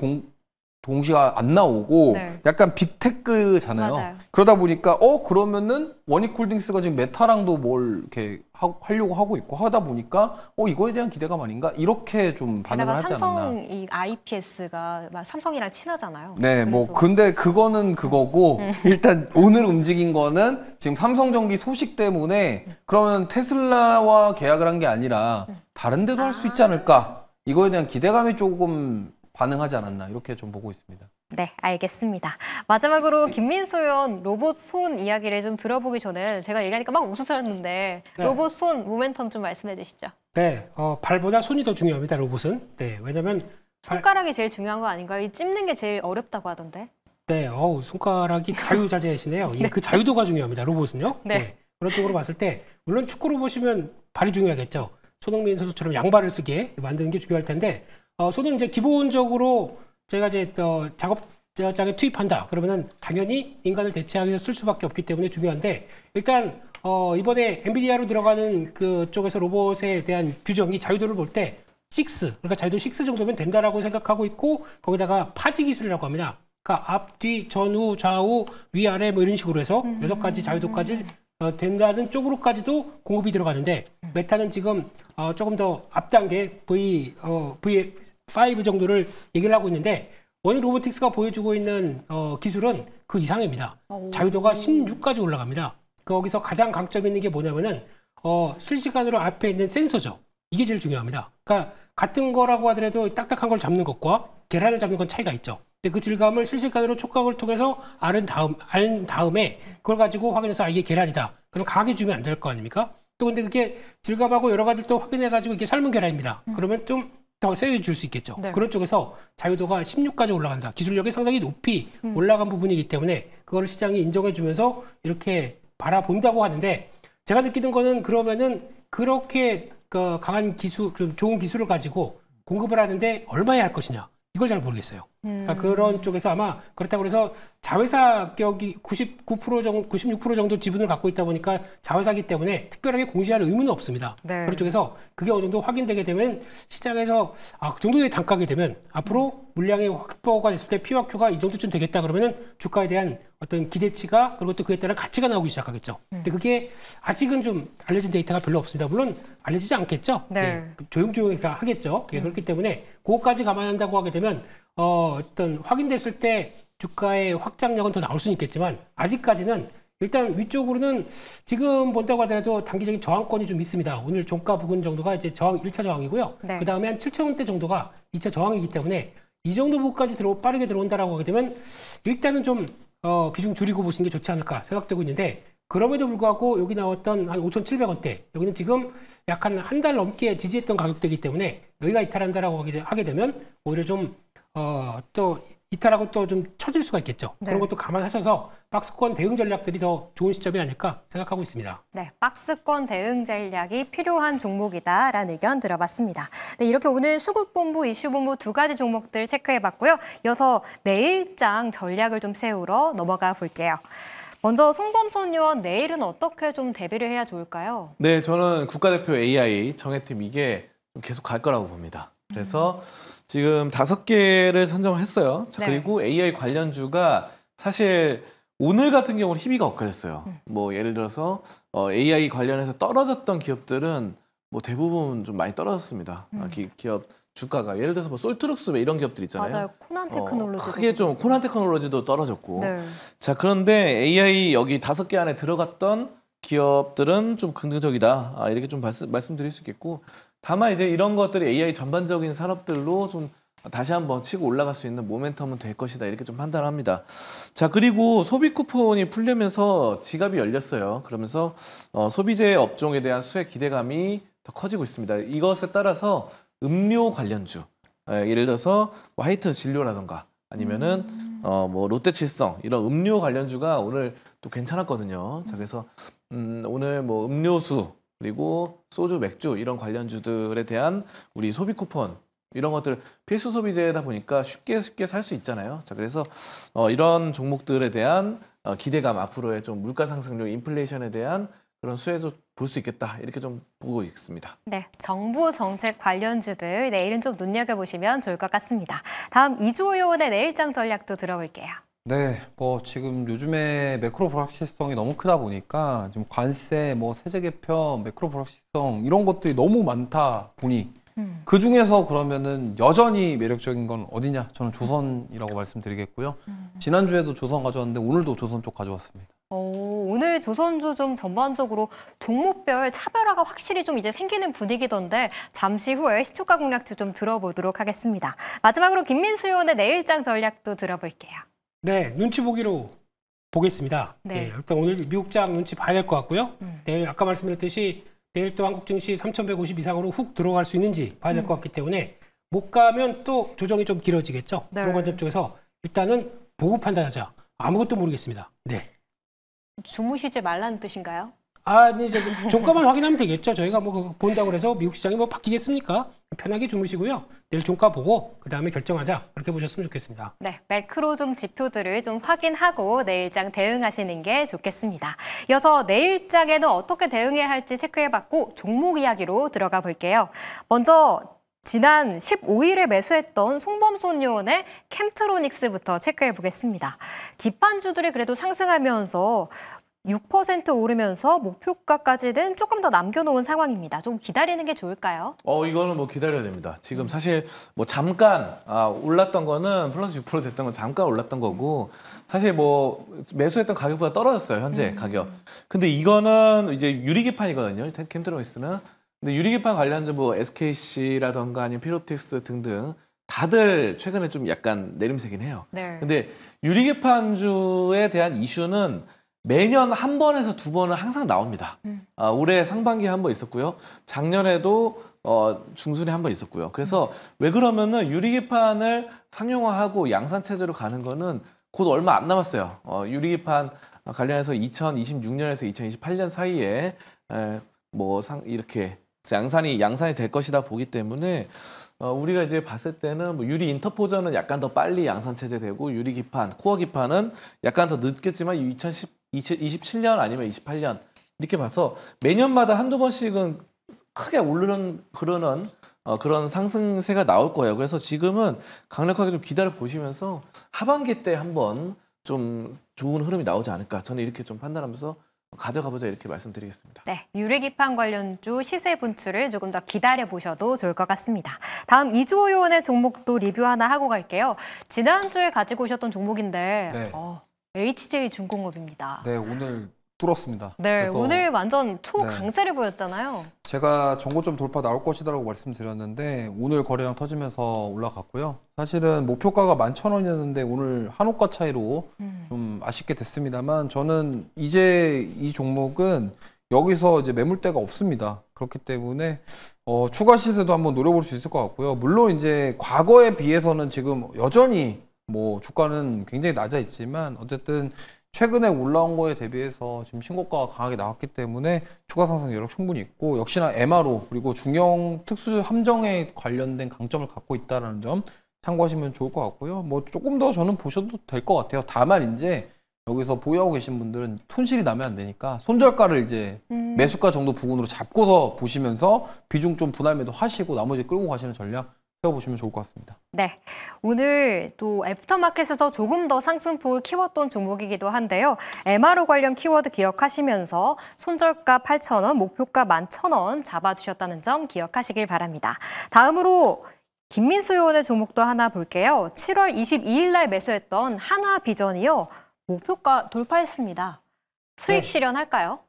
[SPEAKER 3] 동시가 안 나오고
[SPEAKER 1] 네.
[SPEAKER 3] 약간 빅테크잖아요.
[SPEAKER 1] 맞아요.
[SPEAKER 3] 그러다 보니까 그러면은 원익홀딩스가 지금 메타랑도 뭘 이렇게 하려고 하고 있고 하다 보니까 이거에 대한 기대감 아닌가? 이렇게 좀 반응을 하지 않았나.
[SPEAKER 1] 삼성 이 IPS가 삼성이랑 친하잖아요.
[SPEAKER 3] 네,
[SPEAKER 1] 그래서.
[SPEAKER 3] 근데 그거는 그거고 일단 오늘 움직인 거는 지금 삼성전기 소식 때문에 그러면 테슬라와 계약을 한 게 아니라 다른 데도 할 수 있지 않을까? 이거에 대한 기대감이 조금 반응하지 않았나 이렇게 좀 보고 있습니다.
[SPEAKER 1] 네, 알겠습니다. 마지막으로 김민수 의원 로봇 손 이야기를 좀 들어보기 전에 제가 얘기하니까 막 웃으셨는데
[SPEAKER 4] 네.
[SPEAKER 1] 로봇 손 모멘텀 좀 말씀해 주시죠.
[SPEAKER 4] 네, 발보다 손이 더 중요합니다, 로봇은. 네, 왜냐면
[SPEAKER 1] 손가락이 제일 중요한 거 아닌가요? 이 찝는 게 제일 어렵다고 하던데.
[SPEAKER 4] 네, 손가락이 자유자재이시네요. 그 자유도가 중요합니다, 로봇은요.
[SPEAKER 1] 네.
[SPEAKER 4] 그런 쪽으로 봤을 때 물론 축구로 보시면 발이 중요하겠죠. 손흥민 선수처럼 양발을 쓰게 만드는 게 중요할 텐데 손은 이제 기본적으로 제가 이제 작업장에 투입한다. 그러면은 당연히 인간을 대체하기 위해서 쓸 수밖에 없기 때문에 중요한데 일단 이번에 엔비디아로 들어가는 그 쪽에서 로봇에 대한 규정이 자유도를 볼 때 그러니까 자유도 6 정도면 된다라고 생각하고 있고 거기다가 파지 기술이라고 합니다. 그러니까 앞, 뒤, 전후, 좌우, 위아래 뭐 이런 식으로 해서 6가지 자유도까지 된다는 쪽으로까지도 공급이 들어가는데 메타는 지금 조금 더 앞단계 V5 정도를 얘기를 하고 있는데 원희 로보틱스가 보여주고 있는 기술은 그 이상입니다. 자유도가 16까지 올라갑니다. 거기서 가장 강점 있는 게 뭐냐면은 실시간으로 앞에 있는 센서죠. 이게 제일 중요합니다. 그러니까 같은 거라고 하더라도 딱딱한 걸 잡는 것과 계란을 잡는 건 차이가 있죠. 근데 그 질감을 실시간으로 촉각을 통해서 알 다음에 그걸 가지고 확인해서 이게 계란이다. 그럼 강하게 주면 안 될 거 아닙니까? 또 근데 그게 질감하고 여러 가지를 또 확인해가지고 이게 삶은 계란입니다. 그러면 좀 더 세게 줄 수 있겠죠.
[SPEAKER 1] 네.
[SPEAKER 4] 그런 쪽에서 자유도가 16까지 올라간다. 기술력이 상당히 높이 올라간 부분이기 때문에 그거를 시장이 인정해주면서 이렇게 바라본다고 하는데 제가 느끼는 거는 그러면은 그렇게 강한 기술, 좀 좋은 기술을 가지고 공급을 하는데 얼마에 할 것이냐. 이걸 잘 모르겠어요. 그러니까 그런 쪽에서 아마 그렇다고 해서 자회사 격이 99% 정도, 96% 정도 지분을 갖고 있다 보니까 자회사기 때문에 특별하게 공시할 의무는 없습니다.
[SPEAKER 1] 네.
[SPEAKER 4] 그런 쪽에서 그게 어느 정도 확인되게 되면 시장에서 그 정도의 단가게 되면 앞으로 물량의 확보가 됐을 때 P와 Q가 이 정도쯤 되겠다 그러면은 주가에 대한 어떤 기대치가 그리고 또 그에 따른 가치가 나오기 시작하겠죠. 근데 그게 아직은 좀 알려진 데이터가 별로 없습니다. 물론 알려지지 않겠죠.
[SPEAKER 1] 네.
[SPEAKER 4] 예, 조용조용히 하겠죠. 예, 그렇기 때문에 그거까지 감안한다고 하게 되면 어떤 확인됐을 때 주가의 확장력은 더 나올 수는 있겠지만 아직까지는 일단 위쪽으로는 지금 본다고 하더라도 단기적인 저항권이 좀 있습니다. 오늘 종가 부근 정도가 이제 1차 저항이고요.
[SPEAKER 1] 네.
[SPEAKER 4] 그 다음에 한 7,000원대 정도가 2차 저항이기 때문에 이 정도 부분까지 빠르게 들어온다라고 하게 되면 일단은 좀 비중 줄이고 보시는 게 좋지 않을까 생각되고 있는데 그럼에도 불구하고 여기 나왔던 한 5,700원대 여기는 지금 약 한 달 넘게 지지했던 가격대이기 때문에 여기가 이탈한다라고 하게 되면 오히려 좀 또 이탈하고 또 좀 처질 수가 있겠죠.
[SPEAKER 1] 네.
[SPEAKER 4] 그런 것도 감안하셔서 박스권 대응 전략들이 더 좋은 시점이 아닐까 생각하고 있습니다.
[SPEAKER 1] 네, 박스권 대응 전략이 필요한 종목이다라는 의견 들어봤습니다. 네, 이렇게 오늘 수급본부, 이슈본부 두 가지 종목들 체크해봤고요. 이어서 내일장 전략을 좀 세우러 넘어가 볼게요. 먼저 송범선 의원, 내일은 어떻게 좀 대비를 해야 좋을까요?
[SPEAKER 2] 네, 저는 국가대표 AI 정해팀 이게 계속 갈 거라고 봅니다. 그래서 지금 5개를 선정을 했어요. 자,
[SPEAKER 1] 네.
[SPEAKER 2] 그리고 AI 관련주가 사실 오늘 같은 경우는 희비가 엇갈렸어요. 뭐 예를 들어서 AI 관련해서 떨어졌던 기업들은 뭐 대부분 좀 많이 떨어졌습니다. 기업 주가가 예를 들어서 뭐 솔트룩스 이런 기업들 있잖아요.
[SPEAKER 1] 맞아요. 코난 테크놀로지.
[SPEAKER 2] 크게 좀 코난 테크놀로지도 떨어졌고.
[SPEAKER 1] 네.
[SPEAKER 2] 자, 그런데 AI 여기 5개 안에 들어갔던 기업들은 좀 긍정적이다. 이렇게 좀 말씀드릴 수 있겠고. 다만 이제 이런 것들이 AI 전반적인 산업들로 좀 다시 한번 치고 올라갈 수 있는 모멘텀은 될 것이다. 이렇게 좀 판단합니다. 자, 그리고 소비 쿠폰이 풀리면서 지갑이 열렸어요. 그러면서 소비재 업종에 대한 수혜 기대감이 더 커지고 있습니다. 이것에 따라서 음료 관련주, 예를 들어서 뭐 화이트 진료라던가 아니면은 뭐 롯데칠성 이런 음료 관련주가 오늘 또 괜찮았거든요. 자, 그래서 오늘 뭐 음료수 그리고 소주, 맥주 이런 관련주들에 대한 우리 소비 쿠폰 이런 것들 필수 소비재다 보니까 쉽게 살 수 있잖아요. 자, 그래서 이런 종목들에 대한 기대감 앞으로의 좀 물가 상승률, 인플레이션에 대한 그런 수혜도 볼 수 있겠다. 이렇게 좀 보고 있습니다.
[SPEAKER 1] 네, 정부 정책 관련주들 내일은 좀 눈여겨보시면 좋을 것 같습니다. 다음 이주호 의원의 내일장 전략도 들어볼게요.
[SPEAKER 3] 네, 뭐 지금 요즘에 매크로 불확실성이 너무 크다 보니까 지금 관세, 뭐 세제 개편, 매크로 불확실성 이런 것들이 너무 많다 보니 그 중에서 그러면은 여전히 매력적인 건 어디냐? 저는 조선이라고 말씀드리겠고요. 지난주에도 조선 가져왔는데 오늘도 조선 쪽 가져왔습니다.
[SPEAKER 1] 오늘 조선주 좀 전반적으로 종목별 차별화가 확실히 좀 이제 생기는 분위기던데 잠시 후에 시초가 공략주 좀 들어보도록 하겠습니다. 마지막으로 김민수 의원의 내일장 전략도 들어볼게요.
[SPEAKER 4] 네, 눈치 보기로 보겠습니다.
[SPEAKER 1] 네.
[SPEAKER 4] 네, 일단 오늘 미국장 눈치 봐야 될 것 같고요. 내일 아까 말씀드렸듯이 내일 또 한국 증시 3,150 이상으로 훅 들어갈 수 있는지 봐야 될 것 같기 때문에 못 가면 또 조정이 좀 길어지겠죠.
[SPEAKER 1] 네.
[SPEAKER 4] 그런 관점 쪽에서 일단은 보고 판단하자. 아무것도 모르겠습니다. 네.
[SPEAKER 1] 주무시지 말라는 뜻인가요?
[SPEAKER 4] 네, 이제 종가만 확인하면 되겠죠. 저희가 뭐 그거 본다고 해서 미국 시장이 뭐 바뀌겠습니까? 편하게 주무시고요. 내일 종가 보고 그 다음에 결정하자. 그렇게 보셨으면 좋겠습니다.
[SPEAKER 1] 네, 매크로 좀 지표들을 좀 확인하고 내일장 대응하시는 게 좋겠습니다. 이어서 내일장에는 어떻게 대응해야 할지 체크해봤고 종목 이야기로 들어가 볼게요. 먼저 지난 15일에 매수했던 송범선 의원의 캠트로닉스부터 체크해 보겠습니다. 기판주들이 그래도 상승하면서 6% 오르면서 목표가까지는 조금 더 남겨놓은 상황입니다. 좀 기다리는 게 좋을까요?
[SPEAKER 2] 이거는 뭐 기다려야 됩니다. 지금 사실 뭐 잠깐 올랐던 거는 플러스 6% 됐던 건 잠깐 올랐던 거고 사실 뭐 매수했던 가격보다 떨어졌어요. 현재 가격. 근데 이거는 이제 유리기판이거든요. 캠트로닉스는. 근데 유리기판 관련주 뭐 SKC라던가 아니면 필옵틱스 등등 다들 최근에 좀 약간 내림세긴 해요.
[SPEAKER 1] 네.
[SPEAKER 2] 근데 유리기판주에 대한 이슈는 매년 한 번에서 두 번은 항상 나옵니다. 올해 상반기에 한 번 있었고요. 작년에도 중순에 한 번 있었고요. 그래서 왜 그러면은 유리기판을 상용화하고 양산체제로 가는 거는 곧 얼마 안 남았어요. 유리기판 관련해서 2026년에서 2028년 사이에 이렇게 양산이 될 것이다 보기 때문에 우리가 이제 봤을 때는 뭐 유리 인터포저는 약간 더 빨리 양산 체제되고 유리 기판, 코어 기판은 약간 더 늦겠지만 2027년 아니면 28년 이렇게 봐서 매년마다 한두 번씩은 크게 오르는 그런 상승세가 나올 거예요. 그래서 지금은 강력하게 좀 기다려 보시면서 하반기 때 한번 좀 좋은 흐름이 나오지 않을까. 저는 이렇게 좀 판단하면서 가져가보자 이렇게 말씀드리겠습니다.
[SPEAKER 1] 네, 유리기판 관련주 시세 분출을 조금 더 기다려 보셔도 좋을 것 같습니다. 다음 이주호 의원의 종목도 리뷰 하나 하고 갈게요. 지난주에 가지고 오셨던 종목인데
[SPEAKER 3] 네.
[SPEAKER 1] HJ중공업입니다.
[SPEAKER 3] 네, 오늘 뚫었습니다.
[SPEAKER 1] 네,
[SPEAKER 3] 그래서
[SPEAKER 1] 오늘 완전 초강세를 보였잖아요.
[SPEAKER 3] 제가 전고점 돌파 나올 것이라고 말씀드렸는데 오늘 거래량 터지면서 올라갔고요. 사실은 목표가가 11,000원이었는데 오늘 한호가 차이로 좀 아쉽게 됐습니다만 저는 이제 이 종목은 여기서 이제 매물대가 없습니다. 그렇기 때문에 추가 시세도 한번 노려볼 수 있을 것 같고요. 물론 이제 과거에 비해서는 지금 여전히 뭐 주가는 굉장히 낮아 있지만 어쨌든 최근에 올라온 거에 대비해서 지금 신고가가 강하게 나왔기 때문에 추가 상승 여력 충분히 있고 역시나 MRO 그리고 중형 특수 함정에 관련된 강점을 갖고 있다는 점 참고하시면 좋을 것 같고요. 뭐 조금 더 저는 보셔도 될 것 같아요. 다만 이제 여기서 보유하고 계신 분들은 손실이 나면 안 되니까 손절가를 이제 매수가 정도 부분으로 잡고서 보시면서 비중 좀 분할 매도 하시고 나머지 끌고 가시는 전략 세워보시면 좋을 것 같습니다.
[SPEAKER 1] 네, 오늘 또 애프터마켓에서 조금 더 상승폭을 키웠던 종목이기도 한데요. MRO 관련 키워드 기억하시면서 손절가 8,000원, 목표가 11,000원 잡아주셨다는 점 기억하시길 바랍니다. 다음으로 김민수 의원의 종목도 하나 볼게요. 7월 22일 날 매수했던 한화비전이요. 목표가 돌파했습니다. 수익 실현할까요?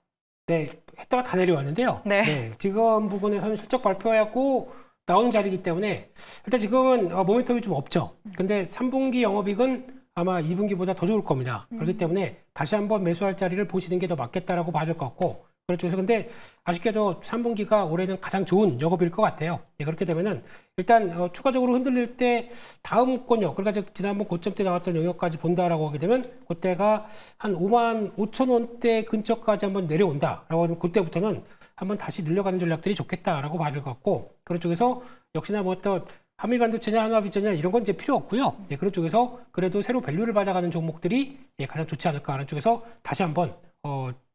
[SPEAKER 4] 네, 했다가 다 내려왔는데요.
[SPEAKER 1] 네.
[SPEAKER 4] 지금 부분에서는 실적 발표하고 나오는 자리이기 때문에 일단 지금은 모멘텀이 좀 없죠. 근데 3분기 영업이익은 아마 2분기보다 더 좋을 겁니다. 그렇기 때문에 다시 한번 매수할 자리를 보시는 게 더 맞겠다라고 봐줄 것 같고 그렇죠. 그래서 근데 아쉽게도 3분기가 올해는 가장 좋은 영업일 것 같아요. 네, 그렇게 되면은 일단 추가적으로 흔들릴 때 다음 권역, 그러니까 지난번 고점 때 나왔던 영역까지 본다라고 하게 되면 그때가 한 55,000원대 근처까지 한번 내려온다라고 하면 그때부터는 한번 다시 늘려가는 전략들이 좋겠다라고 봐줄 것 같고 그런 쪽에서 역시나 뭐 또 한미반도체냐 한화비전이냐 이런 건 이제 필요 없고요. 네, 그런 쪽에서 그래도 새로 밸류를 받아가는 종목들이 가장 좋지 않을까 하는 쪽에서 다시 한번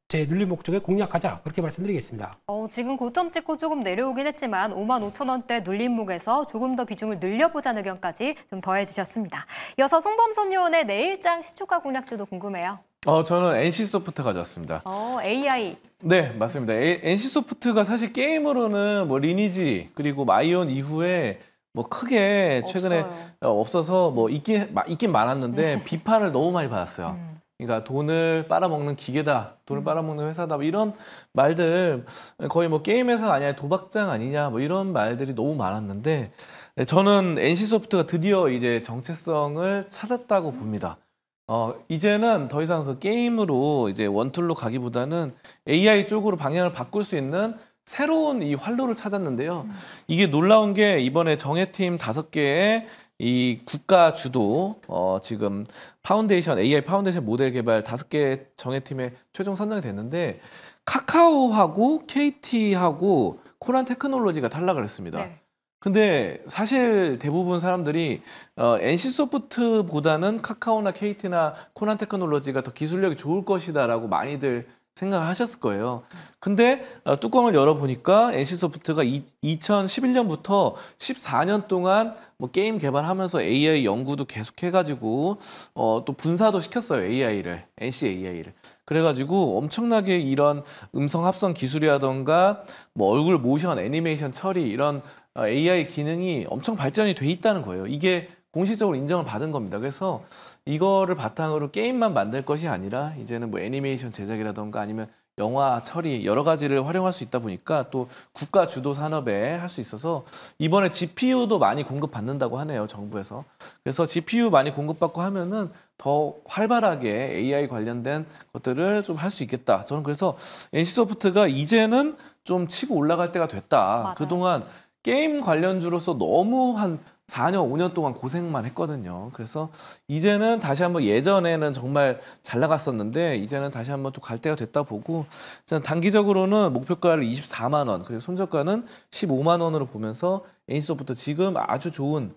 [SPEAKER 4] 제 눌림 목적에 공략하자 그렇게 말씀드리겠습니다.
[SPEAKER 1] 지금 고점 찍고 조금 내려오긴 했지만 55,000원대 눌림목에서 조금 더 비중을 늘려보자는 의견까지 좀 더해주셨습니다. 이어서 송범선 의원의 내일장 시초가 공략주도 궁금해요.
[SPEAKER 2] 저는 NC소프트 가져왔습니다.
[SPEAKER 1] AI.
[SPEAKER 2] 네, 맞습니다. NC소프트가 사실 게임으로는 뭐 리니지 그리고 마이온 이후에 뭐 크게 최근에 없어서 뭐 있긴 많았는데 비판을 너무 많이 받았어요. 그러니까 돈을 빨아먹는 기계다, 돈을 빨아먹는 회사다, 뭐 이런 말들 거의 뭐 게임 회사 아니냐, 도박장 아니냐, 뭐 이런 말들이 너무 많았는데 저는 NC소프트가 드디어 이제 정체성을 찾았다고 봅니다. 이제는 더 이상 그 게임으로 이제 원툴로 가기보다는 AI 쪽으로 방향을 바꿀 수 있는 새로운 이 활로를 찾았는데요. 이게 놀라운 게 이번에 정예팀 5개의 이 국가 주도 지금 파운데이션 AI 파운데이션 모델 개발 5개 정예팀에 최종 선정이 됐는데 카카오하고 KT하고 코란 테크놀로지가 탈락을 했습니다.
[SPEAKER 1] 네.
[SPEAKER 2] 근데 사실 대부분 사람들이 NC소프트보다는 카카오나 KT나 코난 테크놀로지가 더 기술력이 좋을 것이다라고 많이들 생각하셨을 거예요. 근데 뚜껑을 열어보니까 NC소프트가 2011년부터 14년 동안 뭐 게임 개발하면서 AI 연구도 계속 해가지고 또 분사도 시켰어요. NC AI를. 그래가지고 엄청나게 이런 음성 합성 기술이라던가 뭐 얼굴 모션, 애니메이션 처리 이런 AI 기능이 엄청 발전이 돼 있다는 거예요. 이게 공식적으로 인정을 받은 겁니다. 그래서 이거를 바탕으로 게임만 만들 것이 아니라 이제는 뭐 애니메이션 제작이라던가 아니면 영화 처리 여러 가지를 활용할 수 있다 보니까 또 국가 주도 산업에 할 수 있어서 이번에 GPU도 많이 공급받는다고 하네요, 정부에서. 그래서 GPU 많이 공급받고 하면은 더 활발하게 AI 관련된 것들을 좀 할 수 있겠다. 저는 그래서 NC소프트가 이제는 좀 치고 올라갈 때가 됐다.
[SPEAKER 1] 맞아요.
[SPEAKER 2] 그동안 게임 관련주로서 너무 한 4년, 5년 동안 고생만 했거든요. 그래서 이제는 다시 한번 예전에는 정말 잘 나갔었는데 이제는 다시 한번 또 갈 때가 됐다 보고 단기적으로는 목표가를 24만 원, 그리고 손절가는 15만 원으로 보면서 NC소프트 지금 아주 좋은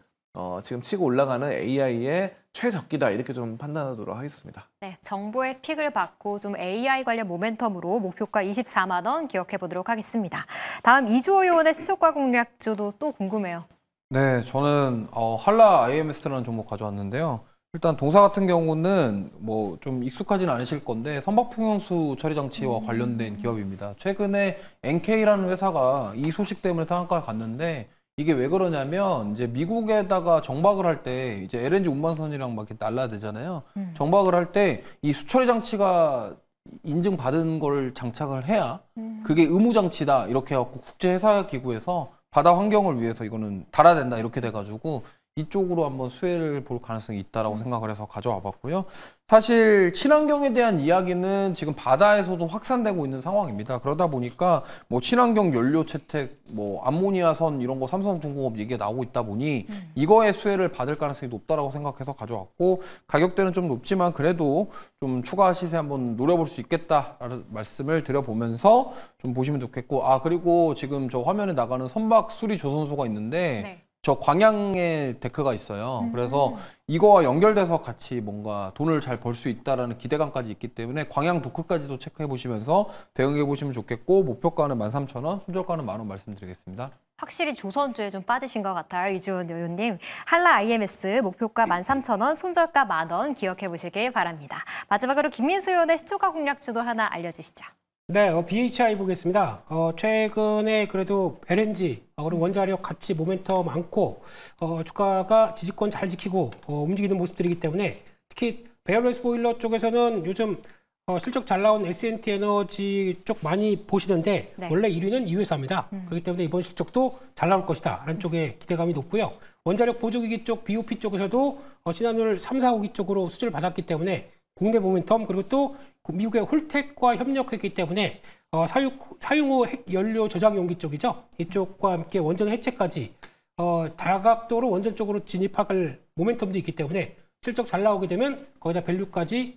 [SPEAKER 2] 지금 치고 올라가는 AI의 최적기다 이렇게 좀 판단하도록 하겠습니다.
[SPEAKER 1] 네, 정부의 픽을 받고 좀 AI 관련 모멘텀으로 목표가 24만 원 기억해 보도록 하겠습니다. 다음 이주호 의원의 시초가 공략주도 또 궁금해요.
[SPEAKER 3] 네, 저는 한라 IMS라는 종목 가져왔는데요. 일단 동사 같은 경우는 뭐 좀 익숙하진 않으실 건데 선박평형수 처리 장치와 관련된 기업입니다. 최근에 NK라는 회사가 이 소식 때문에 상한가를 갔는데 이게 왜 그러냐면 이제 미국에다가 정박을 할 때 이제 LNG 운반선이랑 막 이렇게 날라야 되잖아요. 정박을 할 때 이 수처리 장치가 인증받은 걸 장착을 해야 그게 의무 장치다 이렇게 해갖고 국제해사기구에서 바다 환경을 위해서 이거는 달아야 된다 이렇게 돼가지고 이쪽으로 한번 수혜를 볼 가능성이 있다라고 생각을 해서 가져와 봤고요. 사실 친환경에 대한 이야기는 지금 바다에서도 확산되고 있는 상황입니다. 그러다 보니까 뭐 친환경 연료 채택, 뭐 암모니아선 이런 거 삼성중공업 얘기가 나오고 있다 보니 이거의 수혜를 받을 가능성이 높다라고 생각해서 가져왔고 가격대는 좀 높지만 그래도 좀 추가 시세 한번 노려볼 수 있겠다라는 말씀을 드려보면서 좀 보시면 좋겠고 그리고 지금 저 화면에 나가는 선박 수리 조선소가 있는데
[SPEAKER 1] 네.
[SPEAKER 3] 저 광양에 데크가 있어요. 그래서 이거와 연결돼서 같이 뭔가 돈을 잘 벌 수 있다라는 기대감까지 있기 때문에 광양 도크까지도 체크해 보시면서 대응해 보시면 좋겠고 목표가는 13,000원, 손절가는 10,000원 말씀드리겠습니다.
[SPEAKER 1] 확실히 조선주에 좀 빠지신 것 같아요, 이주원 의원님. 한라 IMS 목표가 13,000원, 손절가 10,000원 기억해 보시길 바랍니다. 마지막으로 김민수 의원의 시초가 공략주도 하나 알려주시죠.
[SPEAKER 4] 네, BHI 보겠습니다. 최근에 그래도 LNG, 그리고 원자력 같이 모멘텀 많고, 주가가 지지권 잘 지키고 움직이는 모습들이기 때문에 특히 베어레스 보일러 쪽에서는 요즘 실적 잘 나온 S&T 에너지 쪽 많이 보시는데
[SPEAKER 1] 네.
[SPEAKER 4] 원래 1위는 이 회사입니다. 그렇기 때문에 이번 실적도 잘 나올 것이다 라는 쪽에 기대감이 높고요. 원자력 보조기기 쪽 BOP 쪽에서도 지난해 3, 4호기 쪽으로 수주를 받았기 때문에 국내 모멘텀 그리고 또 미국의 홀텍과 협력했기 때문에 사용 후 핵 연료 저장 용기 쪽이죠. 이쪽과 함께 원전 해체까지 다각도로 원전 쪽으로 진입할 모멘텀도 있기 때문에 실적 잘 나오게 되면 거기다 밸류까지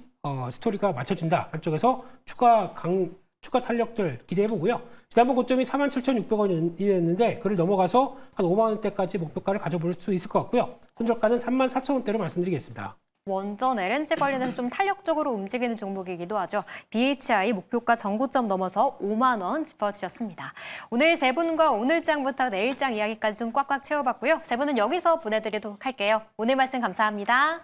[SPEAKER 4] 스토리가 맞춰진다. 한쪽에서 추가 탄력들 기대해 보고요. 지난번 고점이 47,600원이었는데 그를 넘어가서 한 5만 원대까지 목표가를 가져볼 수 있을 것 같고요. 손절가는 34,000원대로 말씀드리겠습니다.
[SPEAKER 1] 원전 LNG 관련해서 좀 탄력적으로 움직이는 종목이기도 하죠. BHI 목표가 전고점 넘어서 5만 원 짚어주셨습니다. 오늘 세 분과 오늘장부터 내일장 이야기까지 좀 꽉꽉 채워봤고요. 세 분은 여기서 보내드리도록 할게요. 오늘 말씀 감사합니다.